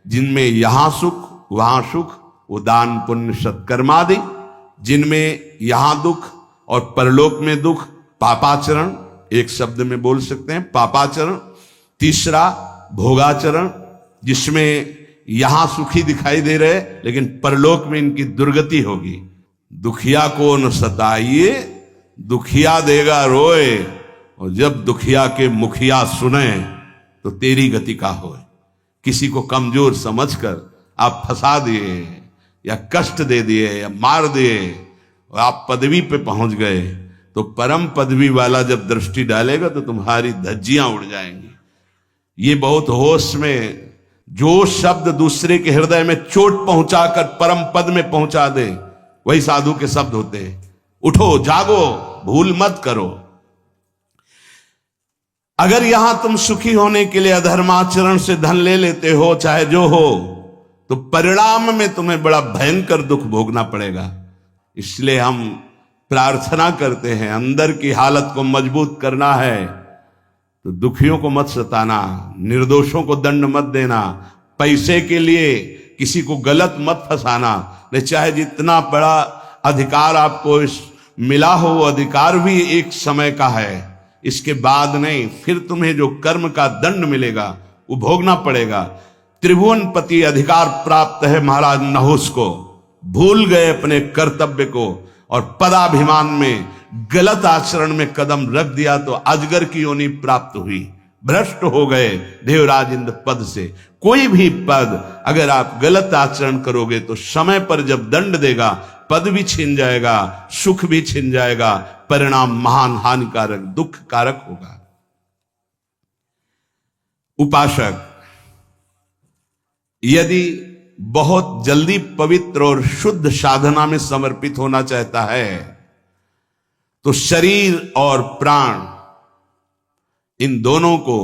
जिनमें यहां सुख वहां सुख, उदान, पुण्य, सत्कर्मादि, जिनमें यहां दुख और परलोक में दुख, पापाचरण, एक शब्द में बोल सकते हैं पापाचरण। तीसरा भोगाचरण, जिसमें यहां सुखी दिखाई दे रहे लेकिन परलोक में इनकी दुर्गति होगी। दुखिया को न सताइए, दुखिया देगा रोए, और जब दुखिया के मुखिया सुने तो तेरी गति का होए। किसी को कमजोर समझकर आप फंसा दिए या कष्ट दे दिए या मार दिए और आप पदवी पे पहुंच गए, तो परम पदवी वाला जब दृष्टि डालेगा तो तुम्हारी धज्जियां उड़ जाएंगी। ये बहुत होश में, जो शब्द दूसरे के हृदय में चोट पहुंचाकर परम पद में पहुंचा दे, वही साधु के शब्द होते हैं। उठो, जागो, भूल मत करो। अगर यहां तुम सुखी होने के लिए अधर्माचरण से धन ले लेते हो, चाहे जो हो, तो परिणाम में तुम्हें बड़ा भयंकर दुख भोगना पड़ेगा। इसलिए हम प्रार्थना करते हैं, अंदर की हालत को मजबूत करना है तो दुखियों को मत सताना, निर्दोषों को दंड मत देना, पैसे के लिए किसी को गलत मत फंसाना। नहीं, चाहे जितना बड़ा अधिकार आपको मिला हो, वो अधिकार भी एक समय का है, इसके बाद नहीं। फिर तुम्हें जो कर्म का दंड मिलेगा वो भोगना पड़ेगा। त्रिभुवनपति अधिकार प्राप्त है महाराज नहुस को, भूल गए अपने कर्तव्य को और पदाभिमान में गलत आचरण में कदम रख दिया तो अजगर की योनि प्राप्त हुई, भ्रष्ट हो गए देवराज इंद्र पद से। कोई भी पद अगर आप गलत आचरण करोगे तो समय पर जब दंड देगा, पद भी छिन जाएगा, सुख भी छिन जाएगा, परिणाम महान हानिकारक दुख कारक होगा। उपासक यदि बहुत जल्दी पवित्र और शुद्ध साधना में समर्पित होना चाहता है तो शरीर और प्राण, इन दोनों को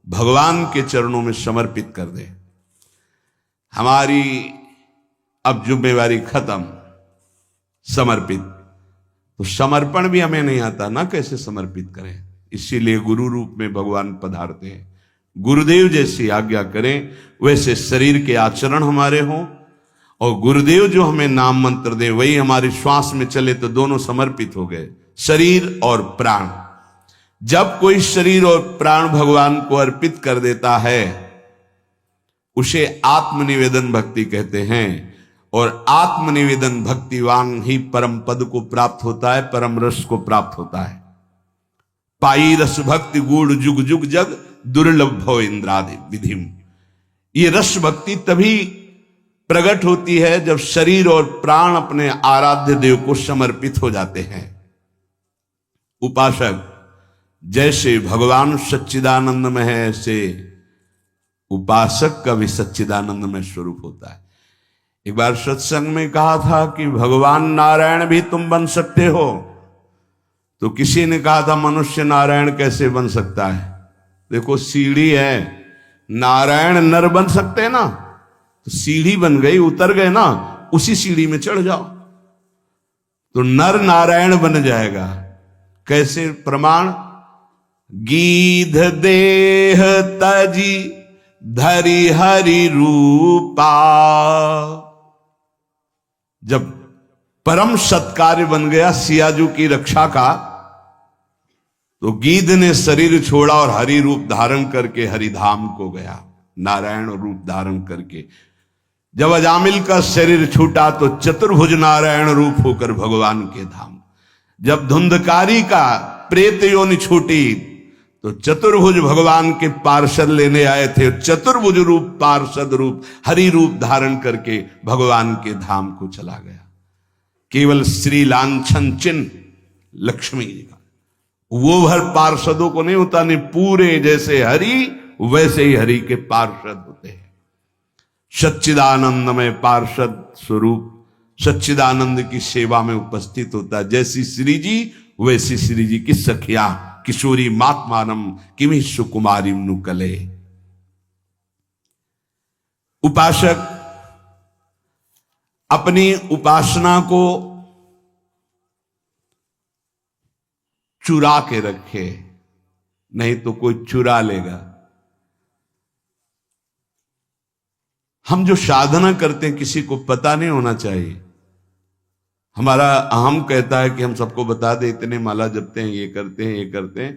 भगवान के चरणों में समर्पित कर दे। हमारी अब जिम्मेवारी खत्म, समर्पित। तो समर्पण भी हमें नहीं आता ना, कैसे समर्पित करें। इसीलिए गुरु रूप में भगवान पधारते हैं। गुरुदेव जैसी आज्ञा करें वैसे शरीर के आचरण हमारे हों, और गुरुदेव जो हमें नाम मंत्र दे वही हमारी श्वास में चले, तो दोनों समर्पित हो गए, शरीर और प्राण। जब कोई शरीर और प्राण भगवान को अर्पित कर देता है उसे आत्मनिवेदन भक्ति कहते हैं, और आत्मनिवेदन भक्तिवान ही परम पद को प्राप्त होता है, परम रस को प्राप्त होता है। पाई रस भक्ति गुड़ जुग जुग जग दुर्लभ भव इंद्रादि विधिम। ये रस भक्ति तभी प्रकट होती है जब शरीर और प्राण अपने आराध्य देव को समर्पित हो जाते हैं। उपासक जैसे भगवान सच्चिदानंद में है, ऐसे उपासक का भी सच्चिदानंद में स्वरूप होता है। एक बार सत्संग में कहा था कि भगवान नारायण भी तुम बन सकते हो, तो किसी ने कहा था मनुष्य नारायण कैसे बन सकता है। देखो सीढ़ी है, नारायण नर बन सकते हैं ना, तो सीढ़ी बन गई, उतर गए ना, उसी सीढ़ी में चढ़ जाओ तो नर नारायण बन जाएगा। कैसे प्रमाण? गीध देह तजी धरि हरि रूपा। जब परम सत्कार्य बन गया सियाजू की रक्षा का, तो गीध ने शरीर छोड़ा और हरि रूप धारण करके हरिधाम को गया, नारायण रूप धारण करके। जब अजामिल का शरीर छूटा तो चतुर्भुज नारायण रूप होकर भगवान के धाम। जब धुंधकारी का प्रेत योनि छूटी तो चतुर्भुज भगवान के पार्षद लेने आए थे, चतुर्भुज रूप पार्षद रूप हरि रूप धारण करके भगवान के धाम को चला गया। केवल श्री लांछन चिन्ह लक्ष्मी जी का, वो भर पार्षदों को नहीं होता, नहीं, पूरे जैसे हरि वैसे ही हरि के पार्षद होते हैं। सच्चिदानंद में पार्षद स्वरूप सच्चिदानंद की सेवा में उपस्थित होता है। जैसी श्री जी वैसी श्री जी की सखिया किशोरी मात्मानम किमि सुकुमारी नुकले। उपासक अपनी उपासना को चुरा के रखे, नहीं तो कोई चुरा लेगा। हम जो साधना करते हैं किसी को पता नहीं होना चाहिए। हमारा अहम कहता है कि हम सबको बता दे, इतने माला जपते हैं, ये करते हैं, ये करते हैं।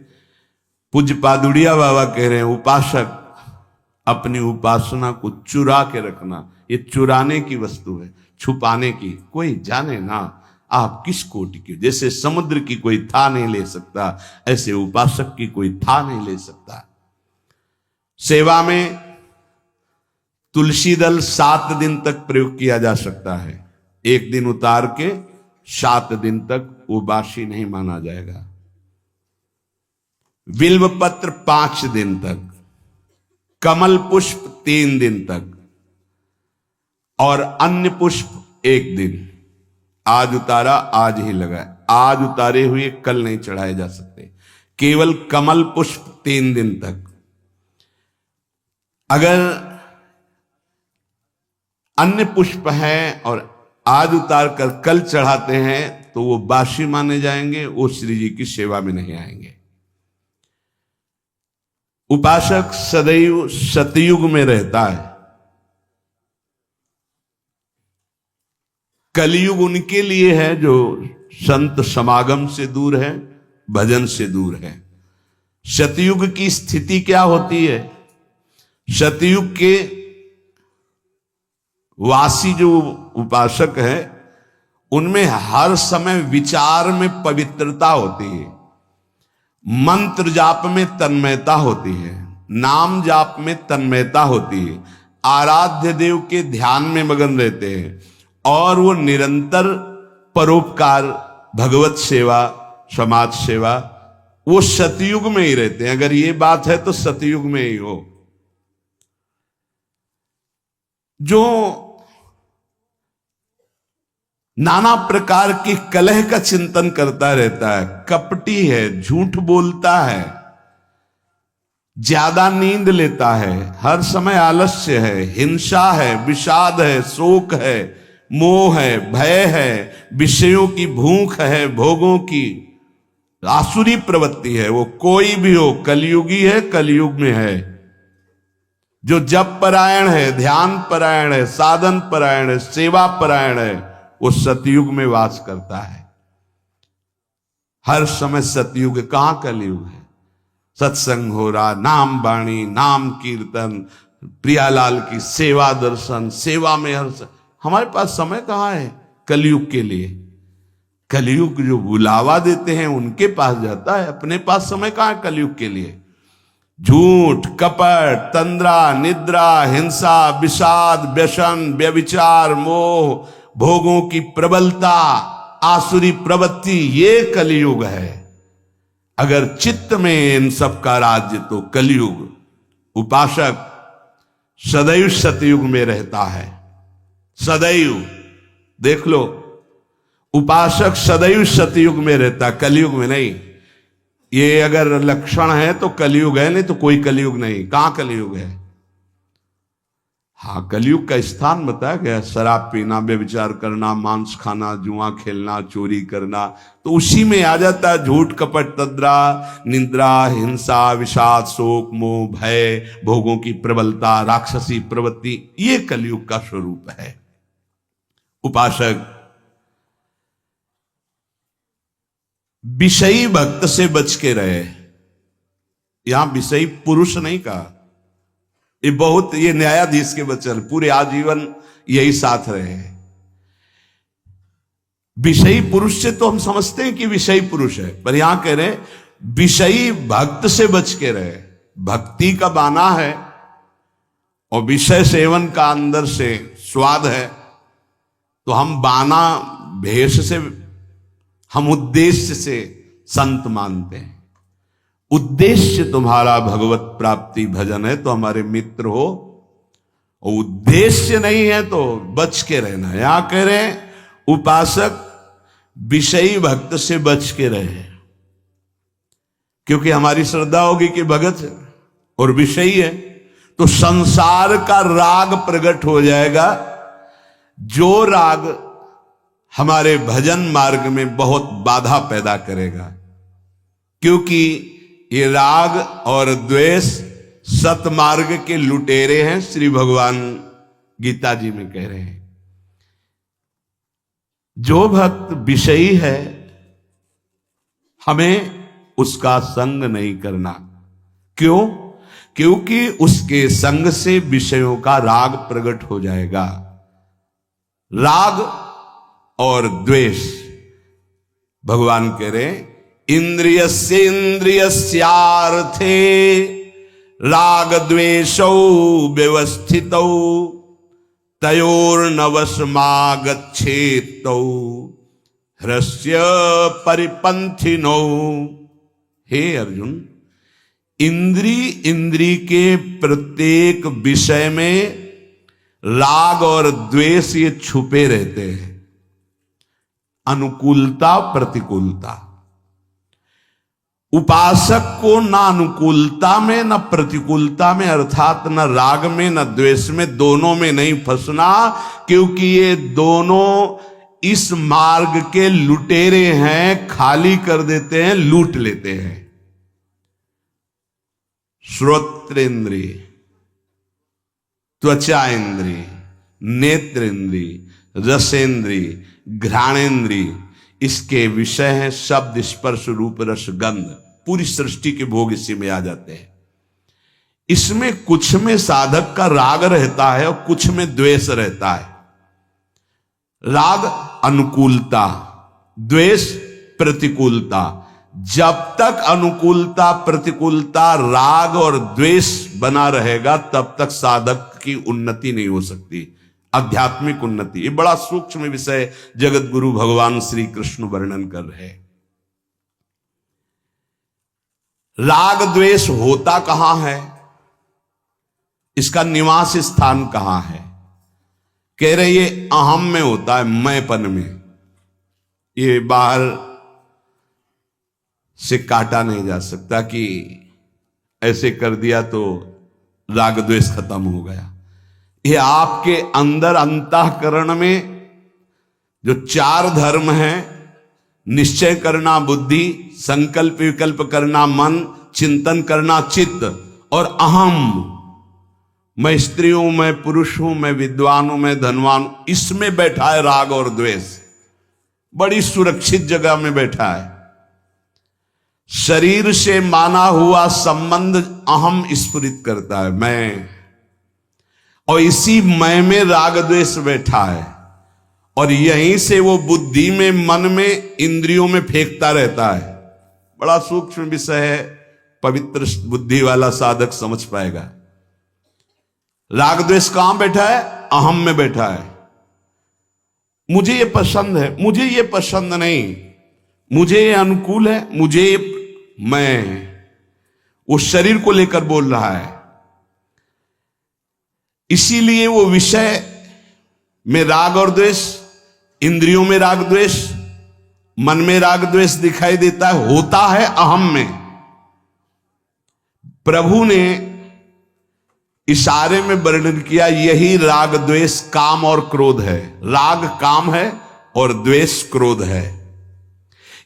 पूज्य पादुड़िया बाबा कह रहे हैं उपासक अपनी उपासना को चुरा के रखना। ये चुराने की वस्तु है, छुपाने की। कोई जाने ना आप किस कोटि के। जैसे समुद्र की कोई था नहीं ले सकता, ऐसे उपासक की कोई था नहीं ले सकता। सेवा में तुलसी दल 7 दिन तक प्रयोग किया जा सकता है। एक दिन उतार के 7 दिन तक वो बासी नहीं माना जाएगा। बिल्व पत्र 5 दिन तक, कमल पुष्प 3 दिन तक और अन्य पुष्प 1 दिन। आज उतारा आज ही लगाए, आज उतारे हुए कल नहीं चढ़ाए जा सकते। केवल कमल पुष्प 3 दिन तक। अगर अन्य पुष्प हैं और आज उतार कर कल चढ़ाते हैं तो वो बासी माने जाएंगे, वो श्री जी की सेवा में नहीं आएंगे। उपासक सदैव सतयुग में रहता है। कलयुग उनके लिए है जो संत समागम से दूर है, भजन से दूर है। सतयुग की स्थिति क्या होती है? सतयुग के वासी जो उपासक है उनमें हर समय विचार में पवित्रता होती है, मंत्र जाप में तन्मयता होती है, नाम जाप में तन्मयता होती है, आराध्य देव के ध्यान में मगन रहते हैं और वो निरंतर परोपकार, भगवत सेवा, समाज सेवा, वो सतयुग में ही रहते हैं। अगर ये बात है तो सतयुग में ही हो। जो नाना प्रकार की कलह का चिंतन करता रहता है, कपटी है, झूठ बोलता है, ज्यादा नींद लेता है, हर समय आलस्य है, हिंसा है, विषाद है, शोक है, मोह है, भय है, विषयों की भूख है, भोगों की आसुरी प्रवृत्ति है, वो कोई भी हो, कलयुगी है, कलयुग में है। जो जप परायण है, ध्यान परायण है, साधन परायण है, सेवा परायण है, वो सतयुग में वास करता है। हर समय सतयुग, कहां कलयुग है? सत्संग हो रहा, नाम वाणी, नाम कीर्तन, प्रियालाल की सेवा दर्शन, सेवा में हर हमारे पास समय कहां है कलयुग के लिए? कलयुग जो बुलावा देते हैं उनके पास जाता है, अपने पास समय कहां है कलयुग के लिए? झूठ, कपट, तंद्रा, निद्रा, हिंसा, विषाद, व्यसन, व्यभिचार, मोह, भोगों की प्रबलता, आसुरी प्रवृत्ति, ये कलयुग है। अगर चित्त में इन सब का राज्य तो कलयुग। उपासक सदैव सतयुग में रहता है, सदैव। देख लो, उपासक सदैव सतयुग में रहता, कलयुग में नहीं। ये अगर लक्षण है तो कलयुग है, नहीं तो कोई कलयुग नहीं। कहां कलयुग है? हाँ, कलयुग का स्थान बताया गया, शराब पीना, व्यभिचार करना, मांस खाना, जुआ खेलना, चोरी करना, तो उसी में आ जाता है झूठ, कपट, तंद्रा, निंद्रा, हिंसा, विषाद, शोक, मोह, भय, भोगों की प्रबलता, राक्षसी प्रवृत्ति, ये कलयुग का स्वरूप है। उपासक विषयी भक्त से बच के रहे। यहां विषयी पुरुष नहीं कहा, ये बहुत, ये न्यायाधीश के वचन, पूरे आजीवन यही साथ रहे हैं। विषयी पुरुष से तो हम समझते हैं कि विषयी पुरुष है, पर यहां कह रहे विषयी भक्त से बच के रहे। भक्ति का बाना है और विषय सेवन का अंदर से स्वाद है, तो हम बाना भेष से, हम उद्देश्य से संत मानते हैं। उद्देश्य तुम्हारा भगवत प्राप्ति भजन है तो हमारे मित्र हो, और उद्देश्य नहीं है तो बच के रहना। यहां कह रहे उपासक विषयी भक्त से बच के रहे, क्योंकि हमारी श्रद्धा होगी कि भगत है और विषयी है तो संसार का राग प्रकट हो जाएगा, जो राग हमारे भजन मार्ग में बहुत बाधा पैदा करेगा। क्योंकि ये राग और द्वेष सतमार्ग के लुटेरे हैं, श्री भगवान गीता जी में कह रहे हैं। जो भक्त विषयी है हमें उसका संग नहीं करना। क्यों? क्योंकि उसके संग से विषयों का राग प्रकट हो जाएगा। राग और द्वेष, भगवान कह रहे इंद्रियस्य इंद्रियस्यार्थे राग द्वेषौ व्यवस्थितौ तयोर्नवशमागच्छेतौ ह्रस्य परिपंथिनौ। हे अर्जुन, इंद्री के प्रत्येक विषय में राग और द्वेष ये छुपे रहते हैं। अनुकूलता प्रतिकूलता, उपासक को ना अनुकूलता में न प्रतिकूलता में, अर्थात न राग में न द्वेष में, दोनों में नहीं फंसना, क्योंकि ये दोनों इस मार्ग के लुटेरे हैं, खाली कर देते हैं, लूट लेते हैं। श्रोत्रेंद्रिय, त्वचा इंद्रिय, नेत्र इंद्रिय, रसेंद्रिय, घ्राणेन्द्रिय, इसके विषय हैं शब्द स्पर्श रूप रस गंध। पूरी सृष्टि के भोग इसी में आ जाते हैं। इसमें कुछ में साधक का राग रहता है और कुछ में द्वेष रहता है। राग अनुकूलता, द्वेष प्रतिकूलता। जब तक अनुकूलता प्रतिकूलता राग और द्वेष बना रहेगा तब तक साधक की उन्नति नहीं हो सकती, आध्यात्मिक उन्नति। ये बड़ा सूक्ष्म विषय जगत गुरु भगवान श्री कृष्ण वर्णन कर रहे हैं। राग द्वेष होता कहां है, इसका निवास स्थान कहां है? कह रहे ये अहम में होता है, मैंपन में। ये बाहर से काटा नहीं जा सकता कि ऐसे कर दिया तो राग द्वेष खत्म हो गया। ये आपके अंदर अंतःकरण में जो चार धर्म हैं, निश्चय करना बुद्धि, संकल्प विकल्प करना मन, चिंतन करना चित्त, और अहम, मैं स्त्री हूं, मैं पुरुष हूं, मैं विद्वान हूं, मैं धनवान हूं, इसमें बैठा है राग और द्वेष। बड़ी सुरक्षित जगह में बैठा है। शरीर से माना हुआ संबंध अहम स्फुरित करता है, मैं, और इसी मैं में राग द्वेष बैठा है, और यहीं से वो बुद्धि में, मन में, इंद्रियों में फेंकता रहता है। बड़ा सूक्ष्म विषय है, पवित्र बुद्धि वाला साधक समझ पाएगा। राग द्वेष कहां बैठा है? अहम में बैठा है। मुझे ये पसंद है, मुझे ये पसंद नहीं, मुझे ये अनुकूल है, मुझे ये, मैं उस शरीर को लेकर बोल रहा है। इसीलिए वो विषय में राग और द्वेष, इंद्रियों में राग द्वेष, मन में राग द्वेष दिखाई देता है, होता है अहम में। प्रभु ने इशारे में वर्णन किया, यही राग द्वेष काम और क्रोध है। राग काम है और द्वेष क्रोध है।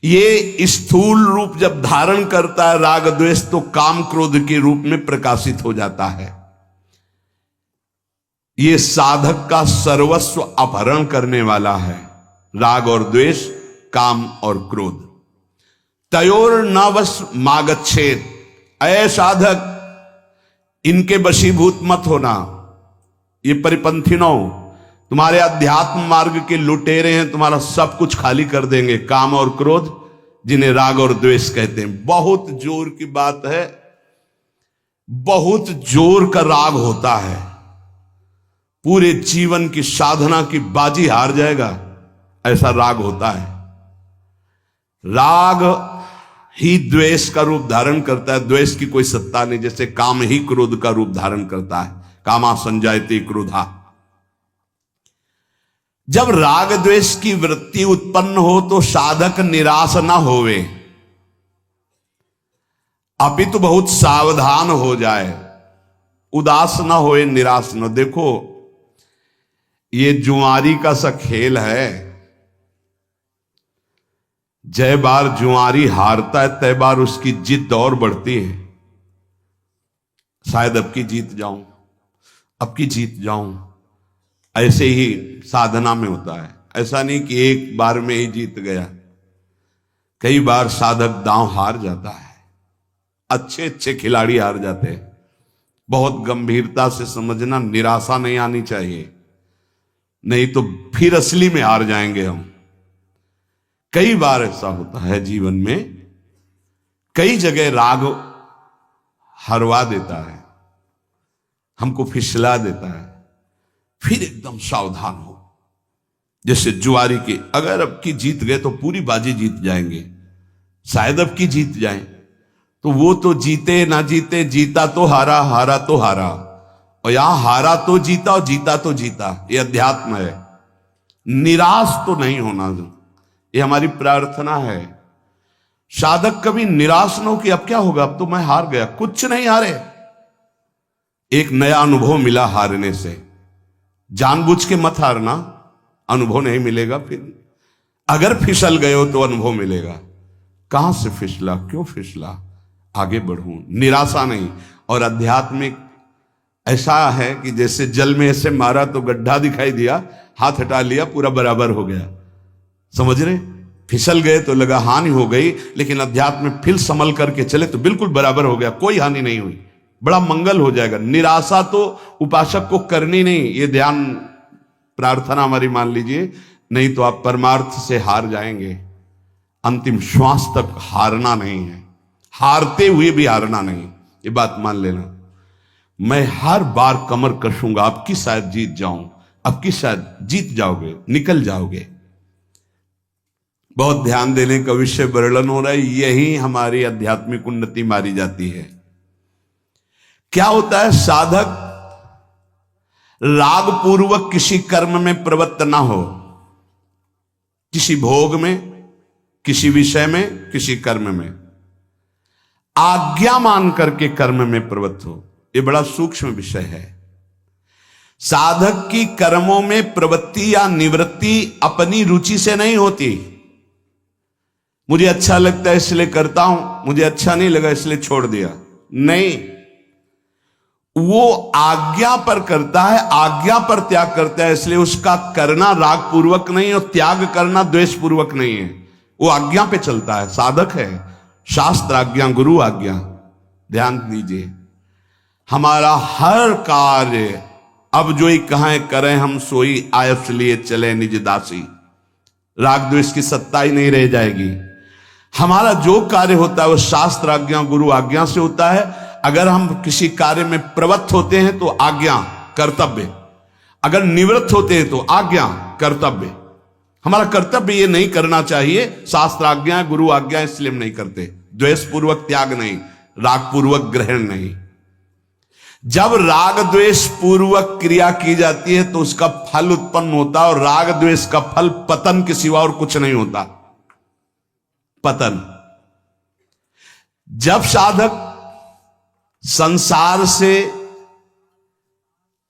ये स्थूल रूप जब धारण करता है राग द्वेष, तो काम क्रोध के रूप में प्रकाशित हो जाता है। ये साधक का सर्वस्व अपहरण करने वाला है, राग और द्वेष, काम और क्रोध। तयोर न वश मागच्छेद, ऐ साधक इनके वशीभूत मत होना। ये परिपंथी न हो, तुम्हारे अध्यात्म मार्ग के लुटेरे हैं, तुम्हारा सब कुछ खाली कर देंगे। काम और क्रोध, जिन्हें राग और द्वेष कहते हैं। बहुत जोर की बात है, बहुत जोर का राग होता है, पूरे जीवन की साधना की बाजी हार जाएगा, ऐसा राग होता है। राग ही द्वेष का रूप धारण करता है, द्वेष की कोई सत्ता नहीं। जैसे काम ही क्रोध का रूप धारण करता है, कामा संजायते क्रोधा। जब राग द्वेष की वृत्ति उत्पन्न हो तो साधक निराश ना होवे, अपितु बहुत सावधान हो जाए, उदास ना होए, निराश न। देखो ये जुआरी का सा खेल है। जय बार जुआरी हारता है तय बार उसकी जिद और बढ़ती है। शायद अब की जीत जाऊं, अब की जीत जाऊं। ऐसे ही साधना में होता है। ऐसा नहीं कि एक बार में ही जीत गया, कई बार साधक दांव हार जाता है। अच्छे अच्छे खिलाड़ी हार जाते हैं। बहुत गंभीरता से समझना, निराशा नहीं आनी चाहिए, नहीं तो फिर असली में हार जाएंगे हम। कई बार ऐसा होता है जीवन में, कई जगह राग हरवा देता है, हमको फिसला देता है। फिर एकदम सावधान हो। जैसे जुआरी के, अगर अब की जीत गए तो पूरी बाजी जीत जाएंगे, शायद अब की जीत जाएं, तो वो तो जीते ना जीते, जीता तो हारा, हारा तो हारा, और यहां हारा तो जीता और जीता तो जीता। ये अध्यात्म है। निराश तो नहीं होना, ये हमारी प्रार्थना है। साधक कभी निराश न हो कि अब क्या होगा, अब तो मैं हार गया। कुछ नहीं हारे, एक नया अनुभव मिला हारने से। जानबूझ के मत हारना, अनुभव नहीं मिलेगा। फिर अगर फिसल गए हो तो अनुभव मिलेगा। कहां से फिसला, क्यों फिसला, आगे बढ़ूं, निराशा नहीं। और आध्यात्मिक ऐसा है कि जैसे जल में ऐसे मारा तो गड्ढा दिखाई दिया, हाथ हटा लिया, पूरा बराबर हो गया। समझ रहे, फिसल गए तो लगा हानि हो गई, लेकिन अध्यात्म में फिर संभल करके चले तो बिल्कुल बराबर हो गया, कोई हानि नहीं हुई, बड़ा मंगल हो जाएगा। निराशा तो उपासक को करनी नहीं, ये ध्यान प्रार्थना हमारी मान लीजिए, नहीं तो आप परमार्थ से हार जाएंगे। अंतिम श्वास तक हारना नहीं है, हारते हुए भी हारना नहीं, ये बात मान लेना। मैं हर बार कमर कसूंगा, अब की शायद जीत जाऊं, अब की शायद जीत जाओगे, निकल जाओगे। बहुत ध्यान देने का विषय वर्णन हो रहा है, यही हमारी आध्यात्मिक उन्नति मारी जाती है। क्या होता है, साधक राग पूर्वक किसी कर्म में प्रवृत्त ना हो, किसी भोग में, किसी विषय में, किसी कर्म में, आज्ञा मान करके कर्म में प्रवृत्त हो। यह बड़ा सूक्ष्म विषय है। साधक की कर्मों में प्रवृत्ति या निवृत्ति अपनी रुचि से नहीं होती। मुझे अच्छा लगता है इसलिए करता हूं, मुझे अच्छा नहीं लगा इसलिए छोड़ दिया, नहीं। वो आज्ञा पर करता है, आज्ञा पर त्याग करता है, इसलिए उसका करना राग पूर्वक नहीं और त्याग करना द्वेष पूर्वक नहीं है, वो आज्ञा पे चलता है, साधक है। शास्त्र आज्ञा, गुरु आज्ञा। ध्यान दीजिए, हमारा हर कार्य अब जो ही कहें करें हम सोई, आयस लिए चले निज दासी। राग द्वेष की सत्ता ही नहीं रह जाएगी। हमारा जो कार्य होता है वो शास्त्र आज्ञा, गुरु आज्ञा से होता है। अगर हम किसी कार्य में प्रवृत्त होते हैं तो आज्ञा, कर्तव्य। अगर निवृत्त होते हैं तो आज्ञा, कर्तव्य। हमारा कर्तव्य ये नहीं करना चाहिए, शास्त्र आज्ञा, गुरु आज्ञा, इसलिए हम नहीं करते। द्वेष पूर्वक त्याग नहीं, राग पूर्वक ग्रहण नहीं। जब राग द्वेष पूर्वक क्रिया की जाती है तो उसका फल उत्पन्न होता है, और राग द्वेष का फल पतन के सिवा और कुछ नहीं होता, पतन। जब साधक संसार से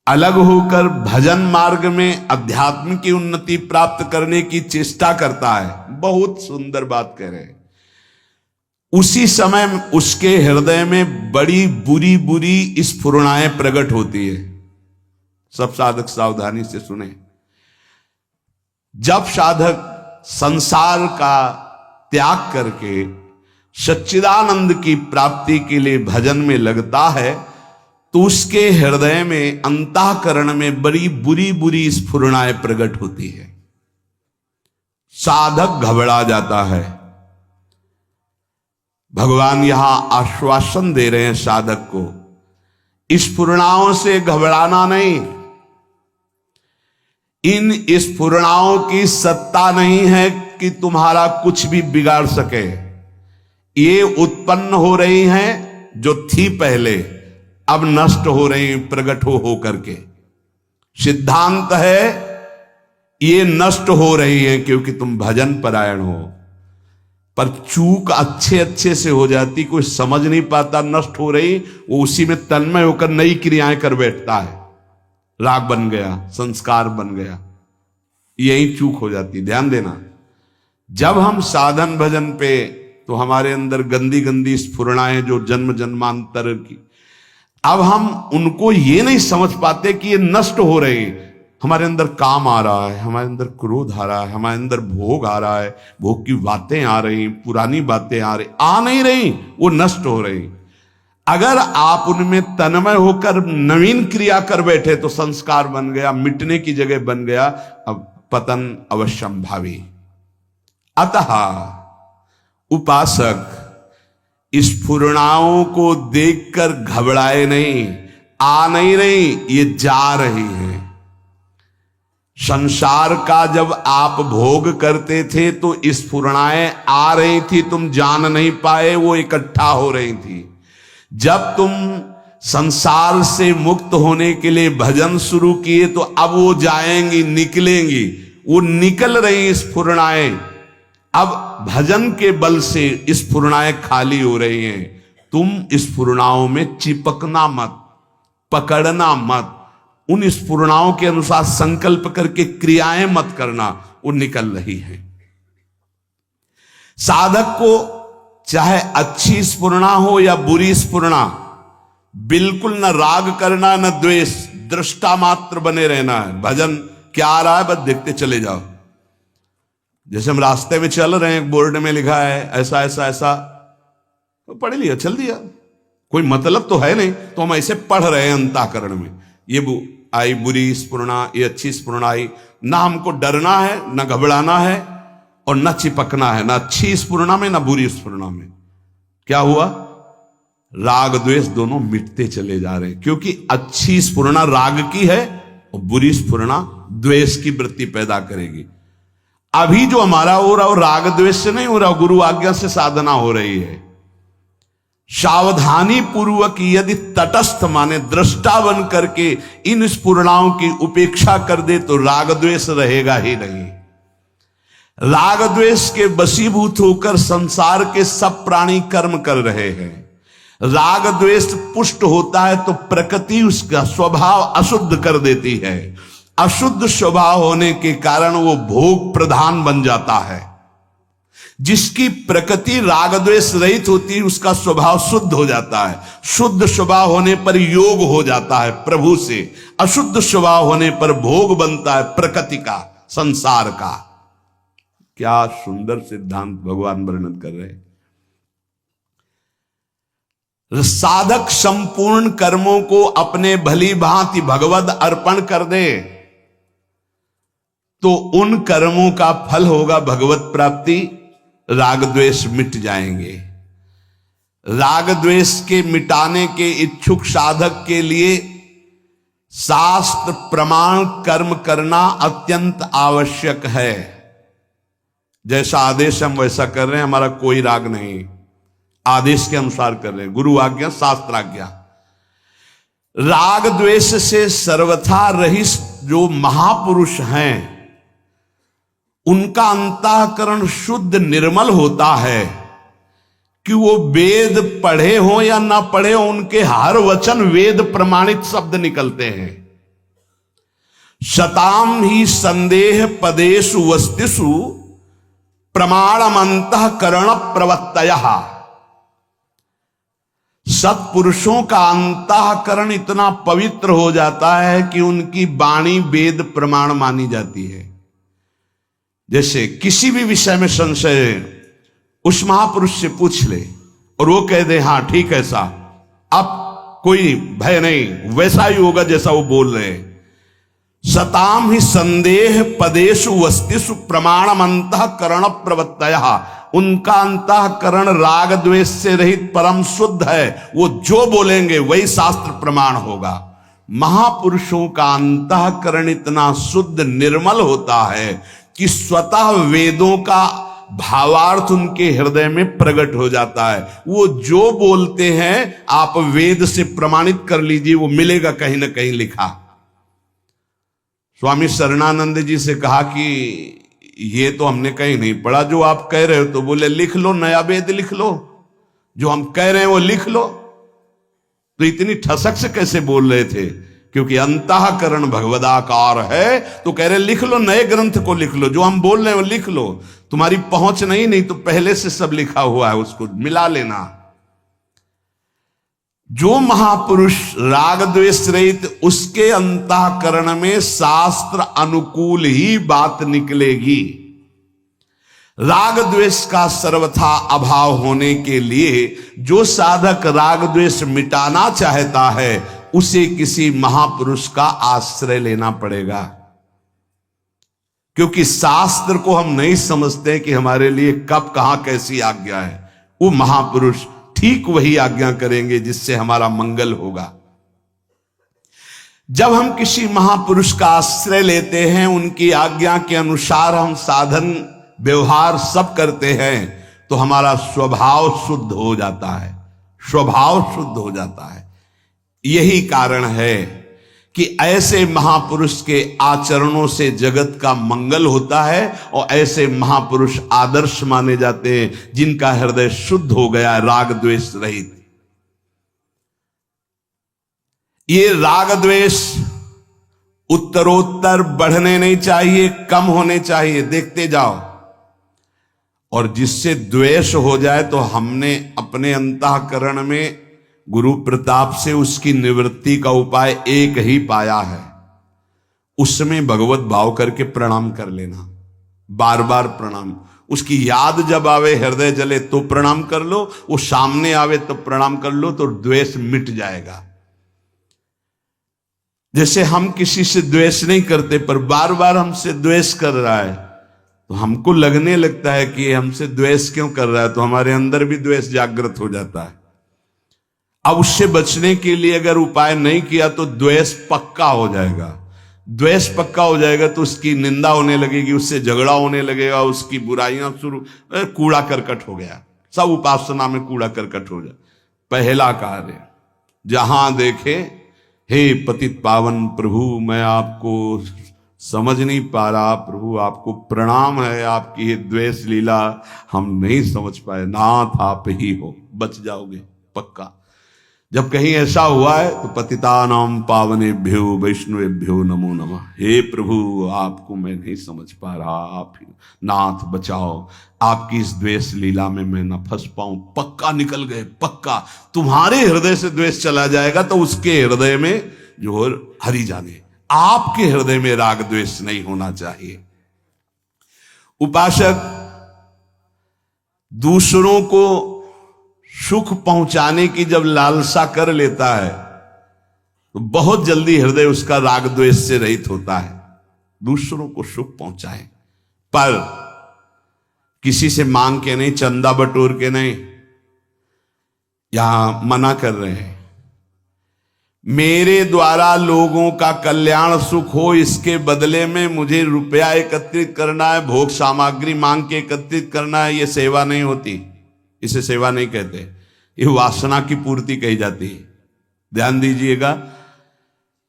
अलग होकर भजन मार्ग में अध्यात्म की उन्नति प्राप्त करने की चेष्टा करता है, बहुत सुंदर बात कह रहे हैं, उसी समय उसके हृदय में बड़ी बुरी बुरी स्फुरणाएं प्रकट होती है। सब साधक सावधानी से सुने। जब साधक संसार का त्याग करके सच्चिदानंद की प्राप्ति के लिए भजन में लगता है तो उसके हृदय में, अंतःकरण में बड़ी बुरी बुरी स्फुरणाएं प्रकट होती है। साधक घबरा जाता है। भगवान यहां आश्वासन दे रहे हैं साधक को, स्फुरणाओं से घबराना नहीं। इन स्फुरणाओं की सत्ता नहीं है कि तुम्हारा कुछ भी बिगाड़ सके। ये उत्पन्न हो रही हैं, जो थी पहले अब नष्ट हो रही, प्रकट हो करके। सिद्धांत है ये नष्ट हो रही है क्योंकि तुम भजन परायण हो। पर चूक अच्छे अच्छे से हो जाती, कोई समझ नहीं पाता नष्ट हो रही, वो उसी में तन्मय होकर नई क्रियाएं कर बैठता है। राग बन गया, संस्कार बन गया, यही चूक हो जाती। ध्यान देना, जब हम साधन भजन पे, तो हमारे अंदर गंदी गंदी स्फुरणाएं जो जन्म जन्मांतर की, अब हम उनको ये नहीं समझ पाते कि ये नष्ट हो रही। हमारे अंदर काम आ रहा है, हमारे अंदर क्रोध आ रहा है, हमारे अंदर भोग आ रहा है, भोग की बातें आ रही, पुरानी बातें आ रही, आ नहीं रही, वो नष्ट हो रही। अगर आप उनमें तन्मय होकर नवीन क्रिया कर बैठे तो संस्कार बन गया, मिटने की जगह बन गया, अब पतन अवश्यंभावी। अतः उपासक स्फुरणाओं को देखकर घबराए नहीं, आ नहीं रही, ये जा रही है। संसार का जब आप भोग करते थे तो स्फुरणाएं आ रही थी, तुम जान नहीं पाए, वो इकट्ठा हो रही थी। जब तुम संसार से मुक्त होने के लिए भजन शुरू किए तो अब वो जाएंगी, निकलेंगी, वो निकल रही स्फुरणाएं। अब भजन के बल से स्फुरणाएं खाली हो रही हैं। तुम स्फुरणाओं में चिपकना मत, पकड़ना मत, उन स्फुरणाओं के अनुसार संकल्प करके क्रियाएं मत करना, वो निकल रही है। साधक को चाहे अच्छी स्फुरणा हो या बुरी स्फुरणा, बिल्कुल न राग करना न द्वेष, दृष्टा मात्र बने रहना है। भजन क्या आ रहा है बस देखते चले जाओ। जैसे हम रास्ते में चल रहे हैं, बोर्ड में लिखा है ऐसा ऐसा ऐसा, तो पढ़ लिया, चल दिया, कोई मतलब तो है नहीं, तो हम ऐसे पढ़ रहे हैं अंतःकरण में। ये आई बुरी स्फुरणा, ये अच्छी स्फुरणा आई, ना हमको डरना है, ना घबराना है, और न चिपकना है, ना अच्छी स्फुरणा में ना बुरी स्फुरणा में। क्या हुआ? राग द्वेष दोनों मिटते चले जा रहे हैं, क्योंकि अच्छी स्फुरणा राग की है और बुरी स्फुरणा द्वेष की वृत्ति पैदा करेगी। अभी जो हमारा हो रहा, वो राग द्वेष से नहीं हो रहा, गुरु आज्ञा से साधना हो रही है। सावधानी पूर्वक यदि तटस्थ माने दृष्टा बन करके इन स्फुरणाओं की उपेक्षा कर दे तो राग द्वेष रहेगा ही नहीं। राग द्वेष के वशीभूत होकर संसार के सब प्राणी कर्म कर रहे हैं। राग द्वेष पुष्ट होता है तो प्रकृति उसका स्वभाव अशुद्ध कर देती है। अशुद्ध स्वभाव होने के कारण वो भोग प्रधान बन जाता है। जिसकी प्रकृति राग द्वेष रहित होती है उसका स्वभाव शुद्ध हो जाता है। शुद्ध स्वभाव होने पर योग हो जाता है प्रभु से, अशुद्ध स्वभाव होने पर भोग बनता है प्रकृति का, संसार का। क्या सुंदर सिद्धांत भगवान वर्णन कर रहे हैं। साधक संपूर्ण कर्मों को अपने भली भांति भगवद अर्पण कर दे तो उन कर्मों का फल होगा भगवत प्राप्ति। राग द्वेष मिट जाएंगे। राग द्वेष के मिटाने के इच्छुक साधक के लिए शास्त्र प्रमाण कर्म करना अत्यंत आवश्यक है। जैसा आदेश हम वैसा कर रहे हैं, हमारा कोई राग नहीं, आदेश के अनुसार कर रहे हैं, गुरु आज्ञा शास्त्र आज्ञा। राग द्वेष से सर्वथा रहित जो महापुरुष हैं उनका अंतःकरण शुद्ध निर्मल होता है कि वो वेद पढ़े हो या ना पढ़े हो, उनके हर वचन वेद प्रमाणित शब्द निकलते हैं। शताम ही संदेह पदेषु वस्तुषु प्रमाणम अंतःकरण प्रवत्तयः। सत्पुरुषों का अंतःकरण इतना पवित्र हो जाता है कि उनकी वाणी वेद प्रमाण मानी जाती है। जैसे किसी भी विषय में संशय उस महापुरुष से पूछ ले और वो कह दे हाँ ठीक है सा, अब कोई भय नहीं, वैसा ही होगा जैसा वो बोल रहे हैं। सताम ही संदेह पदेषु वस्तुषु प्रमाणम अंतःकरण प्रवत्तयः। उनका अंतःकरण राग द्वेष से रहित परम शुद्ध है, वो जो बोलेंगे वही शास्त्र प्रमाण होगा। महापुरुषों का अंतःकरण इतना शुद्ध निर्मल होता है कि स्वतः वेदों का भावार्थ उनके हृदय में प्रकट हो जाता है। वो जो बोलते हैं आप वेद से प्रमाणित कर लीजिए, वो मिलेगा कहीं ना कहीं लिखा। स्वामी शरणानंद जी से कहा कि ये तो हमने कहीं नहीं पढ़ा जो आप कह रहे हो, तो बोले लिख लो, नया वेद लिख लो, जो हम कह रहे हैं वो लिख लो। तो इतनी ठसक से कैसे बोल रहे थे? क्योंकि अंतःकरण भगवदाकार है, तो कह रहे लिख लो, नए ग्रंथ को लिख लो, जो हम बोल रहे हैं वो लिख लो। तुम्हारी पहुंच नहीं तो पहले से सब लिखा हुआ है, उसको मिला लेना। जो महापुरुष राग द्वेष रहित, उसके अंतःकरण में शास्त्र अनुकूल ही बात निकलेगी। राग द्वेष का सर्वथा अभाव होने के लिए जो साधक राग द्वेष मिटाना चाहता है उसे किसी महापुरुष का आश्रय लेना पड़ेगा। क्योंकि शास्त्र को हम नहीं समझते कि हमारे लिए कब कहां कैसी आज्ञा है। वो महापुरुष ठीक वही आज्ञा करेंगे जिससे हमारा मंगल होगा। जब हम किसी महापुरुष का आश्रय लेते हैं, उनकी आज्ञा के अनुसार हम साधन व्यवहार सब करते हैं, तो हमारा स्वभाव शुद्ध हो जाता है, स्वभाव शुद्ध हो जाता है। यही कारण है कि ऐसे महापुरुष के आचरणों से जगत का मंगल होता है और ऐसे महापुरुष आदर्श माने जाते हैं जिनका हृदय शुद्ध हो गया, राग द्वेष रहित। ये राग द्वेष उत्तरोत्तर बढ़ने नहीं चाहिए, कम होने चाहिए, देखते जाओ। और जिससे द्वेष हो जाए तो हमने अपने अंतःकरण में गुरु प्रताप से उसकी निवृत्ति का उपाय एक ही पाया है, उसमें भगवत भाव करके प्रणाम कर लेना, बार बार प्रणाम। उसकी याद जब आवे, हृदय जले तो प्रणाम कर लो, वो सामने आवे तो प्रणाम कर लो, तो द्वेष मिट जाएगा। जैसे हम किसी से द्वेष नहीं करते, पर बार बार हमसे द्वेष कर रहा है, तो हमको लगने लगता है कि हमसे द्वेष क्यों कर रहा है, तो हमारे अंदर भी द्वेष जागृत हो जाता है। अब उससे बचने के लिए अगर उपाय नहीं किया तो द्वेष पक्का हो जाएगा। द्वेष पक्का हो जाएगा तो उसकी निंदा होने लगेगी, उससे झगड़ा होने लगेगा, उसकी बुराइयां शुरू, कूड़ा करकट हो गया, सब उपासना में कूड़ा करकट हो जाए। पहला कार्य, जहां देखे हे पतित पावन प्रभु, मैं आपको समझ नहीं पा रहा, प्रभु आपको प्रणाम है, आपकी ये द्वेष लीला हम नहीं समझ पाए, नाथ आप ही हो, बच जाओगे पक्का। जब कहीं ऐसा हुआ है तो पतितानाम पावनेभ्यो वैष्णवेभ्यो नमो नमः, हे प्रभु आपको मैं नहीं समझ पा रहा, आप ही नाथ बचाओ, आपकी इस द्वेष लीला में मैं न फंस पाऊं, पक्का निकल गए, पक्का। तुम्हारे हृदय से द्वेष चला जाएगा तो उसके हृदय में जो हरि जाने, आपके हृदय में राग द्वेष नहीं होना चाहिए। उपासक दूसरों को सुख पहुंचाने की जब लालसा कर लेता है तो बहुत जल्दी हृदय उसका राग द्वेष से रहित होता है। दूसरों को सुख पहुंचाए, पर किसी से मांग के नहीं, चंदा बटोर के नहीं। यहां मना कर रहे हैं, मेरे द्वारा लोगों का कल्याण सुख हो, इसके बदले में मुझे रुपया एकत्रित करना है, भोग सामग्री मांग के एकत्रित करना है, ये सेवा नहीं होती, इसे सेवा नहीं कहते, ये वासना की पूर्ति कही जाती है। ध्यान दीजिएगा,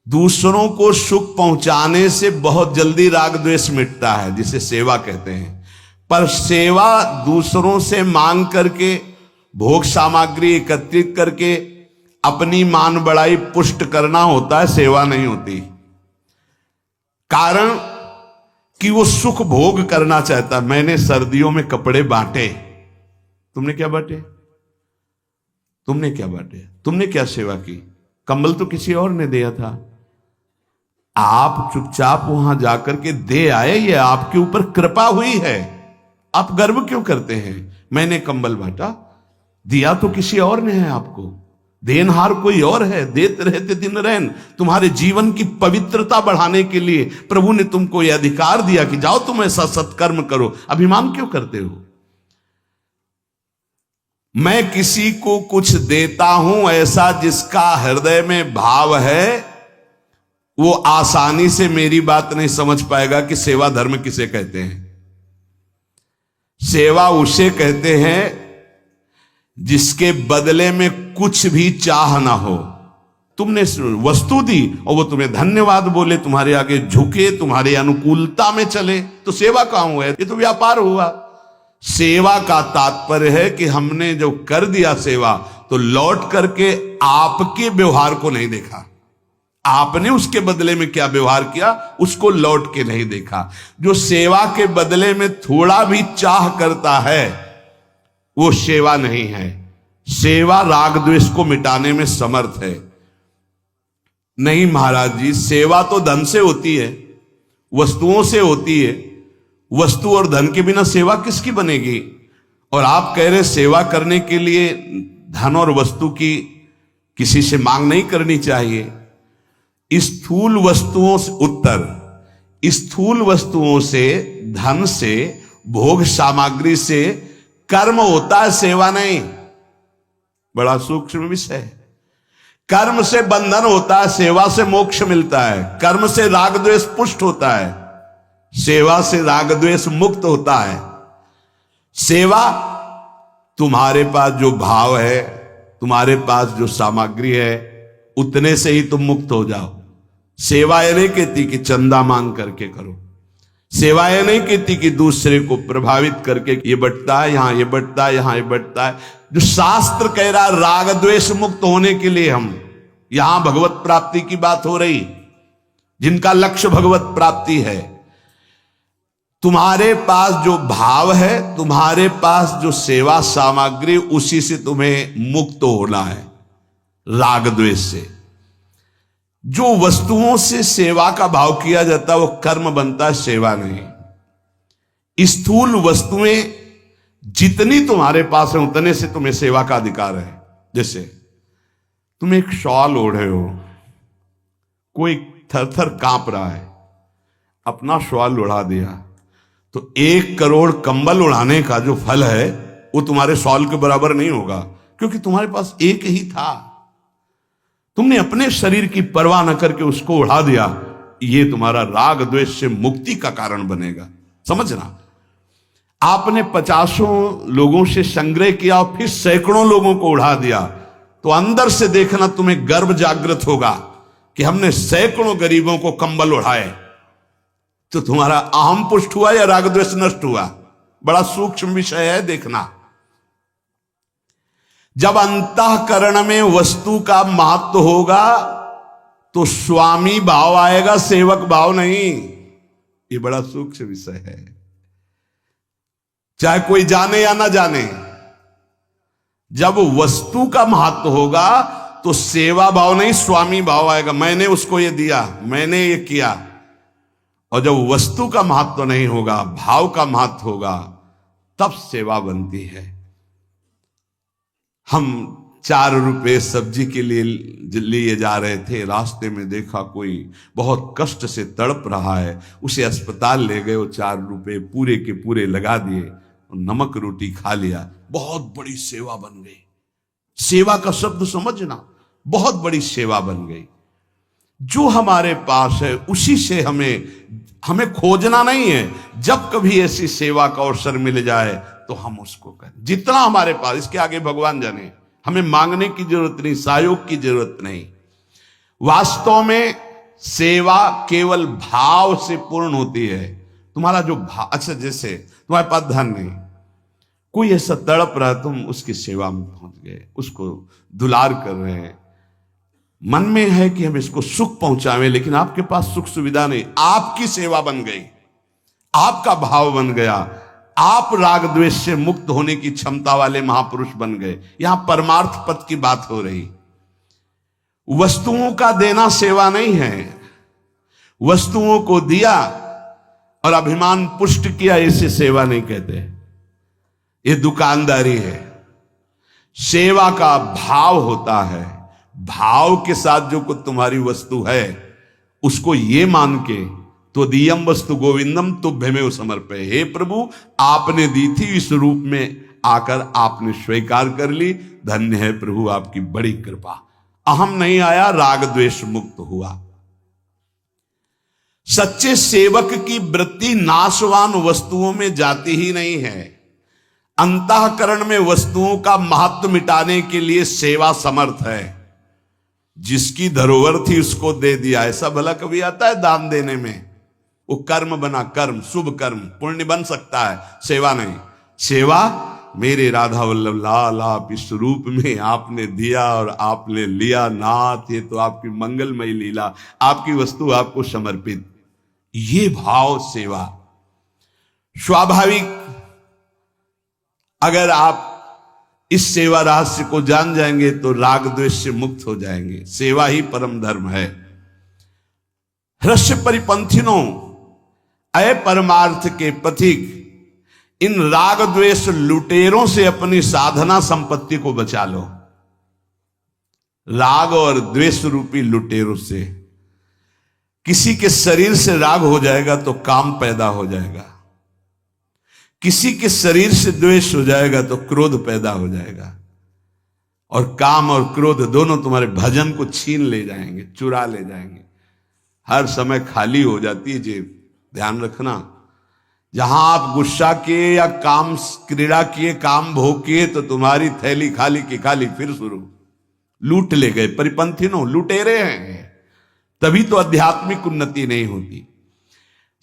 दूसरों को सुख पहुंचाने से बहुत जल्दी राग द्वेष मिटता है, जिसे सेवा कहते हैं। पर सेवा दूसरों से मांग करके, भोग सामग्री एकत्रित करके अपनी मान बड़ाई पुष्ट करना होता है, सेवा नहीं होती। कारण कि वो सुख भोग करना चाहता। मैंने सर्दियों में कपड़े बांटे, तुमने क्या बांटे? तुमने क्या बांटे? तुमने क्या सेवा की? कंबल तो किसी और ने दिया था, आप चुपचाप वहां जाकर के दे आए, ये आपके ऊपर कृपा हुई है। आप गर्व क्यों करते हैं? मैंने कंबल बांटा, दिया तो किसी और ने है आपको, देनहार कोई और है, देते रहते दिन रहन। तुम्हारे जीवन की पवित्रता बढ़ाने के लिए प्रभु ने तुमको यह अधिकार दिया कि जाओ तुम ऐसा सत्कर्म करो, अभिमान क्यों करते हो? मैं किसी को कुछ देता हूं ऐसा जिसका हृदय में भाव है, वो आसानी से मेरी बात नहीं समझ पाएगा कि सेवा धर्म किसे कहते हैं। सेवा उसे कहते हैं जिसके बदले में कुछ भी चाह ना हो। तुमने वस्तु दी और वो तुम्हें धन्यवाद बोले, तुम्हारे आगे झुके, तुम्हारे अनुकूलता में चले, तो सेवा कहां हुआ? ये तो व्यापार हुआ। सेवा का तात्पर्य है कि हमने जो कर दिया सेवा, तो लौट करके आपके व्यवहार को नहीं देखा, आपने उसके बदले में क्या व्यवहार किया उसको लौट के नहीं देखा। जो सेवा के बदले में थोड़ा भी चाह करता है वो सेवा नहीं है। सेवा राग द्वेष को मिटाने में समर्थ है। नहीं महाराज जी, सेवा तो धन से होती है, वस्तुओं से होती है, वस्तु और धन के बिना सेवा किसकी बनेगी? और आप कह रहे सेवा करने के लिए धन और वस्तु की किसी से मांग नहीं करनी चाहिए। स्थूल वस्तुओं से स्थूल वस्तुओं से, धन से, भोग सामग्री से कर्म होता है, सेवा नहीं। बड़ा सूक्ष्म विषय है। कर्म से बंधन होता है, सेवा से मोक्ष मिलता है। कर्म से राग द्वेष पुष्ट होता है, सेवा से राग द्वेष मुक्त होता है। सेवा, तुम्हारे पास जो भाव है, तुम्हारे पास जो सामग्री है, उतने से ही तुम मुक्त हो जाओ। सेवा ये नहीं कहती कि चंदा मांग करके करो, सेवा ये नहीं कहती कि दूसरे को प्रभावित करके ये बंटता है यहां, ये बंटता है यहां, ये बंटता है। जो शास्त्र कह रहा है राग द्वेष मुक्त होने के लिए, हम यहां भगवत प्राप्ति की बात हो रही, जिनका लक्ष्य भगवत प्राप्ति है। तुम्हारे पास जो भाव है, तुम्हारे पास जो सेवा सामग्री, उसी से तुम्हें मुक्त होना है राग द्वेष से। जो वस्तुओं से सेवा का भाव किया जाता है वो कर्म बनता है, सेवा नहीं। स्थूल वस्तुएं जितनी तुम्हारे पास है उतने से तुम्हें सेवा का अधिकार है। जैसे तुम एक शॉल ओढ़े हो, कोई थर थर कांप रहा है, अपना शॉल उड़ा दिया, तो 1 करोड़ कंबल उड़ाने का जो फल है वो तुम्हारे शॉल के बराबर नहीं होगा, क्योंकि तुम्हारे पास एक ही था। तुमने अपने शरीर की परवाह न करके उसको उड़ा दिया, ये तुम्हारा राग द्वेष से मुक्ति का कारण बनेगा। समझना, आपने 50 लोगों से संग्रह किया और फिर सैकड़ों लोगों को उड़ा दिया, तो अंदर से देखना तुम्हें गर्व जागृत होगा कि हमने सैकड़ों गरीबों को कंबल उड़ाए। तो तुम्हारा अहम पुष्ट हुआ या राग द्वेष नष्ट हुआ? बड़ा सूक्ष्म विषय है, देखना। जब अंतःकरण में वस्तु का महत्व होगा तो स्वामी भाव आएगा, सेवक भाव नहीं। ये बड़ा सूक्ष्म विषय है, चाहे कोई जाने या ना जाने। जब वस्तु का महत्व होगा तो सेवा भाव नहीं, स्वामी भाव आएगा। मैंने उसको ये दिया, मैंने ये किया। और जब वस्तु का महत्व नहीं होगा, भाव का महत्व होगा, तब सेवा बनती है। हम 4 रुपए सब्जी के लिए जा रहे थे, रास्ते में देखा कोई बहुत कष्ट से तड़प रहा है, उसे अस्पताल ले गए। वो 4 रुपए पूरे के पूरे लगा दिए, नमक रोटी खा लिया। बहुत बड़ी सेवा बन गई। सेवा का शब्द समझना, बहुत बड़ी सेवा बन गई। जो हमारे पास है उसी से हमें खोजना नहीं है। जब कभी ऐसी सेवा का अवसर मिल जाए तो हम उसको करें, जितना हमारे पास। इसके आगे भगवान जाने, हमें मांगने की जरूरत नहीं, सहयोग की जरूरत नहीं। वास्तव में सेवा केवल भाव से पूर्ण होती है। तुम्हारा जो भाव, अच्छा जैसे तुम्हारे पास धन नहीं, कोई ऐसा तड़प रहा, तुम उसकी सेवा में पहुंच गए, उसको दुलार कर रहे हैं, मन में है कि हम इसको सुख पहुंचावें, लेकिन आपके पास सुख सुविधा नहीं, आपकी सेवा बन गई, आपका भाव बन गया, आप राग द्वेष से मुक्त होने की क्षमता वाले महापुरुष बन गए। यहां परमार्थ पद की बात हो रही। वस्तुओं का देना सेवा नहीं है। वस्तुओं को दिया और अभिमान पुष्ट किया, इसे सेवा नहीं कहते, ये दुकानदारी है। सेवा का भाव होता है, भाव के साथ जो कुछ तुम्हारी वस्तु है उसको ये मान के, तो दियम वस्तु गोविंदम तुभ्यमेव समर्पय। हे प्रभु, आपने दी थी, इस रूप में आकर आपने स्वीकार कर ली, धन्य है प्रभु, आपकी बड़ी कृपा। अहम नहीं आया, राग द्वेष मुक्त हुआ। सच्चे सेवक की वृत्ति नाशवान वस्तुओं में जाती ही नहीं है। अंतःकरण में वस्तुओं का महत्व मिटाने के लिए सेवा समर्थ है। जिसकी धरोहर थी उसको दे दिया, ऐसा भला कभी आता है दान देने में? वो कर्म बना, कर्म, शुभ कर्म, पुण्य बन सकता है, सेवा नहीं। सेवा मेरे राधा वल्लभ लाल, आप इस रूप में आपने दिया और आपने लिया, नाथ ये तो आपकी मंगलमयी लीला, आपकी वस्तु आपको समर्पित, ये भाव सेवा। स्वाभाविक अगर आप इस सेवा रहस्य को जान जाएंगे तो राग द्वेष से मुक्त हो जाएंगे। सेवा ही परम धर्म है। हृष्य परिपंथिनों, अय परमार्थ के पथिक, इन राग द्वेष लुटेरों से अपनी साधना संपत्ति को बचा लो। राग और द्वेष रूपी लुटेरों से। किसी के शरीर से राग हो जाएगा तो काम पैदा हो जाएगा, किसी के शरीर से द्वेष हो जाएगा तो क्रोध पैदा हो जाएगा, और काम और क्रोध दोनों तुम्हारे भजन को छीन ले जाएंगे, चुरा ले जाएंगे। हर समय खाली हो जाती है जेब, ध्यान रखना। जहां आप गुस्सा किए या काम क्रीड़ा किए, काम भोग किए, तो तुम्हारी थैली खाली की खाली फिर शुरू। लूट ले गए, परिपंथी नो लुटेरे हैं। तभी तो आध्यात्मिक उन्नति नहीं होती।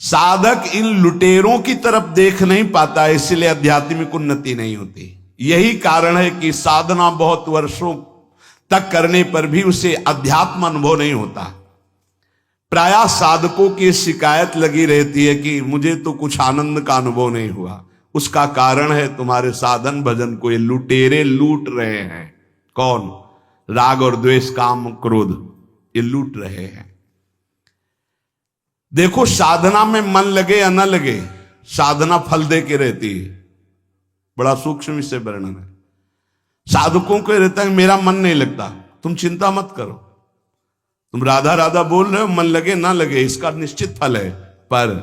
साधक इन लुटेरों की तरफ देख नहीं पाता, इसलिए आध्यात्मिक उन्नति नहीं होती। यही कारण है कि साधना बहुत वर्षों तक करने पर भी उसे अध्यात्म अनुभव नहीं होता। प्रायः साधकों की शिकायत लगी रहती है कि मुझे तो कुछ आनंद का अनुभव नहीं हुआ। उसका कारण है तुम्हारे साधन भजन को ये लुटेरे लूट रहे हैं। कौन? राग और द्वेष, काम, क्रोध, ये लूट रहे हैं। देखो, साधना में मन लगे या न लगे, साधना फल दे के रहती है। बड़ा सूक्ष्म इससे वर्णन है। साधकों को रहता है मेरा मन नहीं लगता, तुम चिंता मत करो, तुम राधा राधा बोल रहे हो, मन लगे ना लगे इसका निश्चित फल है। पर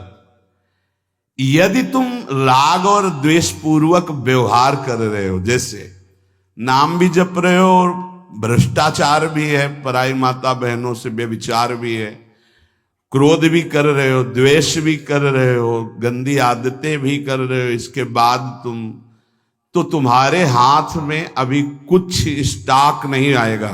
यदि तुम राग और द्वेष पूर्वक व्यवहार कर रहे हो, जैसे नाम भी जप रहे हो और भ्रष्टाचार भी है, पराई माता बहनों से व्यभिचार भी है, क्रोध भी कर रहे हो, द्वेष भी कर रहे हो, गंदी आदतें भी कर रहे हो, इसके बाद तुम्हारे हाथ में अभी कुछ स्टॉक नहीं आएगा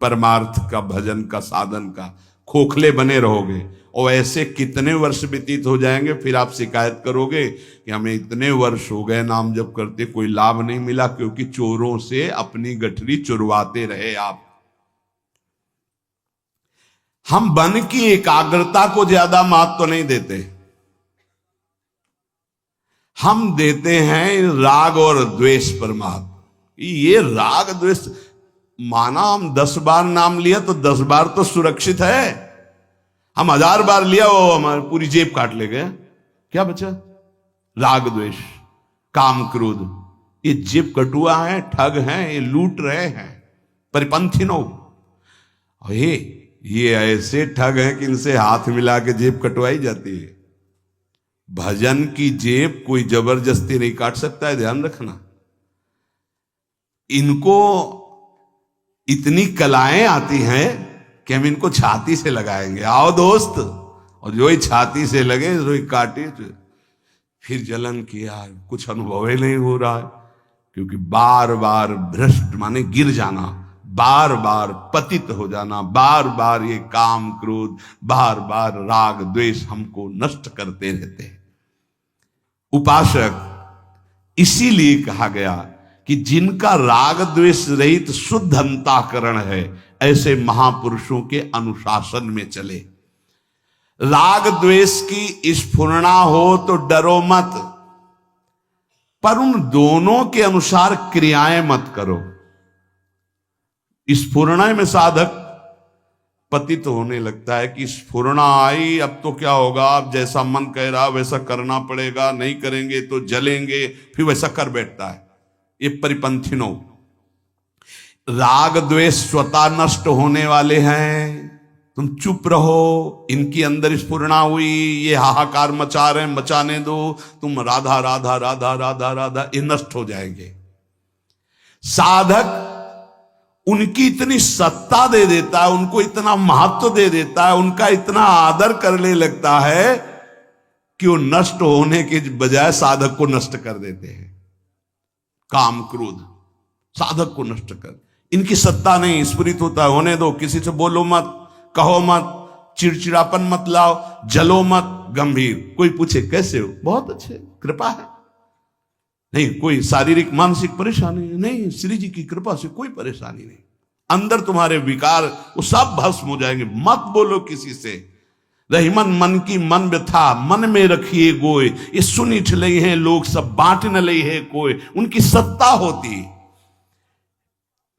परमार्थ का, भजन का, साधन का। खोखले बने रहोगे और ऐसे कितने वर्ष व्यतीत हो जाएंगे, फिर आप शिकायत करोगे कि हमें इतने वर्ष हो गए नाम जप करते, कोई लाभ नहीं मिला, क्योंकि चोरों से अपनी गठरी चुरवाते रहे आप। हम मन की एकाग्रता को ज्यादा महत्व नहीं देते, हम देते हैं राग और द्वेष परमात्मा। ये राग द्वेष, माना हम 10 बार नाम लिया तो 10 बार तो सुरक्षित है, हम 1000 बार लिया वो हमारी पूरी जेब काट ले गए, क्या बचा? राग द्वेष, काम, क्रोध, ये जेब कटुआ है, ठग हैं, ये लूट रहे हैं, परिपंथी नो। ये ऐसे ठग हैं कि इनसे हाथ मिला के जेब कटवाई जाती है। भजन की जेब कोई जबरदस्ती नहीं काट सकता है, ध्यान रखना। इनको इतनी कलाएं आती हैं कि हम इनको छाती से लगाएंगे, आओ दोस्त, और जो ही छाती से लगे जो ही काटे, फिर जलन किया, कुछ अनुभव ही नहीं हो रहा है, क्योंकि बार बार भ्रष्ट माने गिर जाना, बार बार पतित हो जाना, बार बार ये काम, क्रोध, बार बार राग द्वेष हमको नष्ट करते रहते हैं। उपासक, इसीलिए कहा गया कि जिनका राग द्वेष रहित शुद्ध अंतःकरण है, ऐसे महापुरुषों के अनुशासन में चले। राग द्वेष की स्फुरणा हो तो डरो मत, पर उन दोनों के अनुसार क्रियाएं मत करो। स्फुरणा में साधक पतित होने लगता है कि स्फुरणा आई, अब तो क्या होगा, अब जैसा मन कह रहा वैसा करना पड़ेगा, नहीं करेंगे तो जलेंगे, फिर वैसा कर बैठता है। ये परिपंथिनो, राग द्वेष स्वतः नष्ट होने वाले हैं, तुम चुप रहो। इनकी अंदर स्फुरणा हुई, ये हाहाकार मचा रहे हैं, मचाने दो, तुम राधा राधा राधा राधा राधा, ये नष्ट हो जाएंगे। साधक उनकी इतनी सत्ता दे देता है, उनको इतना महत्व दे देता है, उनका इतना आदर करने लगता है कि वो नष्ट होने के बजाय साधक को नष्ट कर देते हैं। काम, क्रोध साधक को नष्ट कर, इनकी सत्ता नहीं, स्फुरित होता है, होने दो, किसी से बोलो मत, कहो मत, चिड़चिड़ापन मत लाओ, जलो मत, गंभीर। कोई पूछे कैसे हो, बहुत अच्छे, कृपा है, नहीं कोई शारीरिक मानसिक परेशानी नहीं, श्री जी की कृपा से कोई परेशानी नहीं। अंदर तुम्हारे विकार वो सब भस्म हो जाएंगे। मत बोलो किसी से, रही मन की मन व्यथा, मन में रखिए गोय, ये सुन इठ लई है लोग सब, बांट न लई है कोई, उनकी सत्ता होती।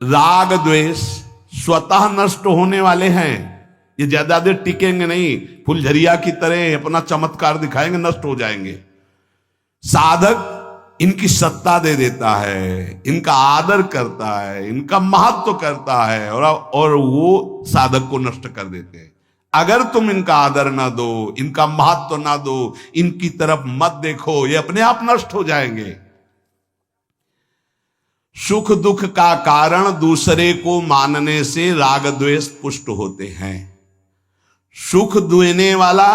राग द्वेष स्वतः नष्ट होने वाले हैं, ये ज्यादा देर टिकेंगे नहीं, फुलझरिया की तरह अपना चमत्कार दिखाएंगे, नष्ट हो जाएंगे। साधक इनकी सत्ता दे देता है, इनका आदर करता है, इनका महत्व करता है, और वो साधक को नष्ट कर देते हैं। अगर तुम इनका आदर ना दो, इनका महत्व ना दो, इनकी तरफ मत देखो, ये अपने आप नष्ट हो जाएंगे। सुख दुख का कारण दूसरे को मानने से राग द्वेष पुष्ट होते हैं। सुख देने वाला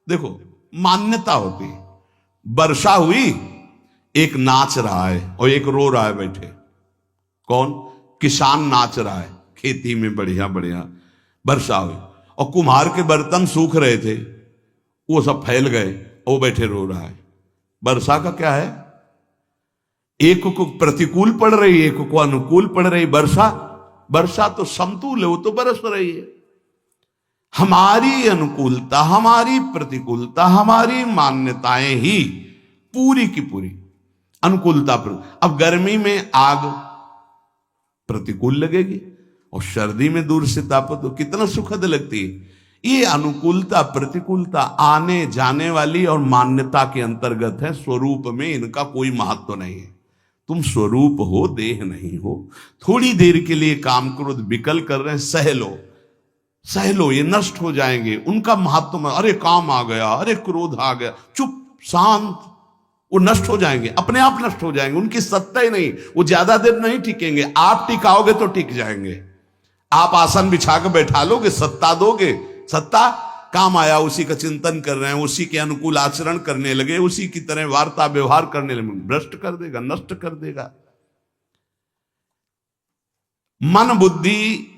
देखो मान्यता होती है। वर्षा हुई, एक नाच रहा है और एक रो रहा है बैठे। कौन? किसान नाच रहा है खेती में, बढ़िया बढ़िया वर्षा हुई, और कुम्हार के बर्तन सूख रहे थे, वो सब फैल गए, वो बैठे रो रहा है। वर्षा का क्या है? एक को प्रतिकूल पड़ रही, एक को अनुकूल पड़ रही। वर्षा तो समतुल है, वो तो बरस रही है। हमारी अनुकूलता, हमारी प्रतिकूलता, हमारी मान्यताएं ही पूरी की पूरी अनुकूलता। अब गर्मी में आग प्रतिकूल लगेगी और सर्दी में दूर से तापत तो कितना सुखद लगती है। ये अनुकूलता प्रतिकूलता आने जाने वाली और मान्यता के अंतर्गत है। स्वरूप में इनका कोई महत्व नहीं है। तुम स्वरूप हो, देह नहीं हो। थोड़ी देर के लिए काम क्रोध विकल कर रहे हैं, सह लो, ये नष्ट हो जाएंगे। उनका महत्व में, अरे काम आ गया, अरे क्रोध आ गया, चुप शांत, वो नष्ट हो जाएंगे, अपने आप नष्ट हो जाएंगे। उनकी सत्ता ही नहीं, वो ज्यादा देर नहीं टिकेंगे। आप टिकाओगे तो टिक जाएंगे। आप आसन बिछा कर बैठा लोगे, सत्ता दोगे, सत्ता काम आया, उसी का चिंतन कर रहे हैं, उसी के अनुकूल आचरण करने लगे, उसी की तरह वार्ता व्यवहार करने लगे, भ्रष्ट कर देगा, नष्ट कर देगा। मन बुद्धि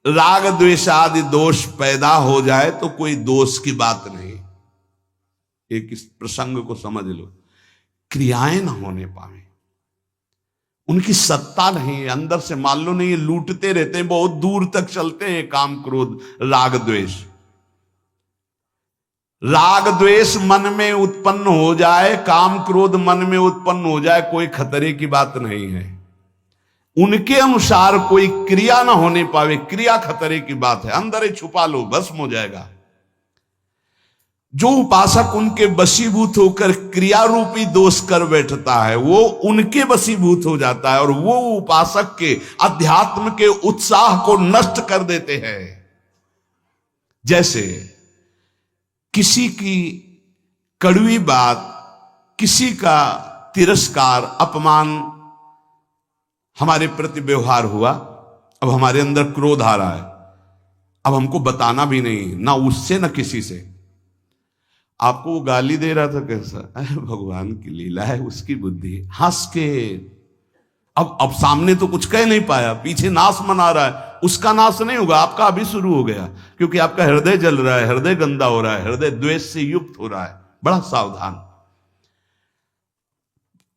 राग द्वेष आदि दोष पैदा हो जाए तो कोई दोष की बात नहीं। एक इस प्रसंग को समझ लो, क्रियाएं ना होने पावे, उनकी सत्ता नहीं है, अंदर से मान लो नहीं, लूटते रहते हैं, बहुत दूर तक चलते हैं काम क्रोध राग द्वेष। राग द्वेष मन में उत्पन्न हो जाए, काम क्रोध मन में उत्पन्न हो जाए, कोई खतरे की बात नहीं है। उनके अनुसार कोई क्रिया ना होने पावे, क्रिया खतरे की बात है। अंदर ही छुपा लो, भस्म हो जाएगा। जो उपासक उनके वशीभूत होकर क्रिया रूपी दोष कर बैठता है, वो उनके वशीभूत हो जाता है और वो उपासक के अध्यात्म के उत्साह को नष्ट कर देते हैं। जैसे किसी की कड़वी बात, किसी का तिरस्कार, अपमान हमारे प्रति व्यवहार हुआ, अब हमारे अंदर क्रोध आ रहा है, अब हमको बताना भी नहीं, ना उससे ना किसी से। आपको वो गाली दे रहा था, कैसा भगवान की लीला है, उसकी बुद्धि, हंस के। अब सामने तो कुछ कह नहीं पाया, पीछे नाश मना रहा है। उसका नाश नहीं होगा, आपका अभी शुरू हो गया, क्योंकि आपका हृदय जल रहा है, हृदय गंदा हो रहा है, हृदय द्वेष से युक्त हो रहा है। बड़ा सावधान।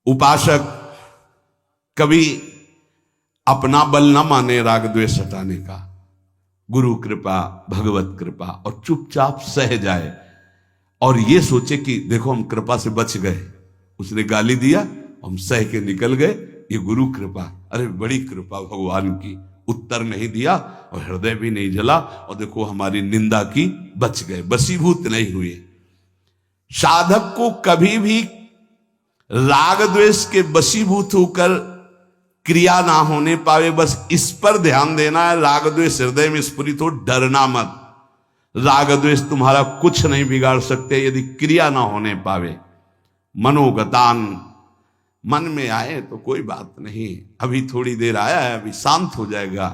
उपासक कभी अपना बल न माने राग द्वेष हटाने का, गुरु कृपा, भगवत कृपा, और चुपचाप सह जाए और ये सोचे कि देखो हम कृपा से बच गए। उसने गाली दिया, हम सह के निकल गए, ये गुरु कृपा। अरे बड़ी कृपा भगवान की, उत्तर नहीं दिया और हृदय भी नहीं जला, और देखो हमारी निंदा की, बच गए, वशीभूत नहीं हुए। साधक को कभी भी राग द्वेष के वशीभूत होकर क्रिया ना होने पावे, बस इस पर ध्यान देना है। राग द्वेष हृदय में स्फुरित हो, डरना मत। राग द्वेष तुम्हारा कुछ नहीं बिगाड़ सकते यदि क्रिया ना होने पावे। मनोगतान, मन में आए तो कोई बात नहीं, अभी थोड़ी देर आया है, अभी शांत हो जाएगा।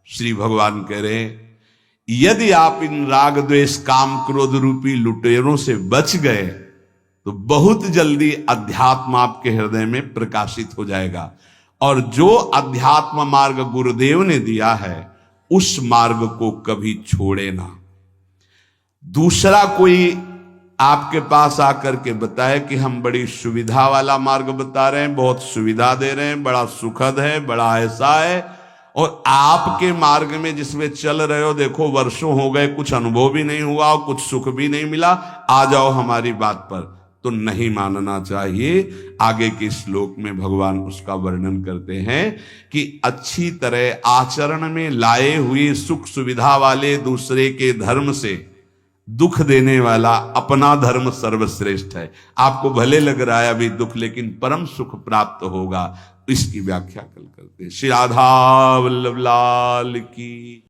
श्री भगवान कह रहे हैं, यदि आप इन राग द्वेष काम क्रोध रूपी लुटेरों से बच गए तो बहुत जल्दी अध्यात्म आपके हृदय में प्रकाशित हो जाएगा। और जो अध्यात्म मार्ग गुरुदेव ने दिया है, उस मार्ग को कभी छोड़े ना। दूसरा कोई आपके पास आकर के बताए कि हम बड़ी सुविधा वाला मार्ग बता रहे हैं, बहुत सुविधा दे रहे हैं, बड़ा सुखद है, बड़ा ऐसा है, और आपके मार्ग में जिसमें चल रहे हो देखो वर्षों हो गए, कुछ अनुभव भी नहीं हुआ और कुछ सुख भी नहीं मिला, आ जाओ हमारी बात पर, तो नहीं मानना चाहिए। आगे के श्लोक में भगवान उसका वर्णन करते हैं कि अच्छी तरह आचरण में लाए हुए सुख सुविधा वाले दूसरे के धर्म से दुख देने वाला अपना धर्म सर्वश्रेष्ठ है। आपको भले लग रहा है अभी दुख, लेकिन परम सुख प्राप्त होगा। इसकी व्याख्या कल करते हैं। श्री राधा वल्लभ लाल की।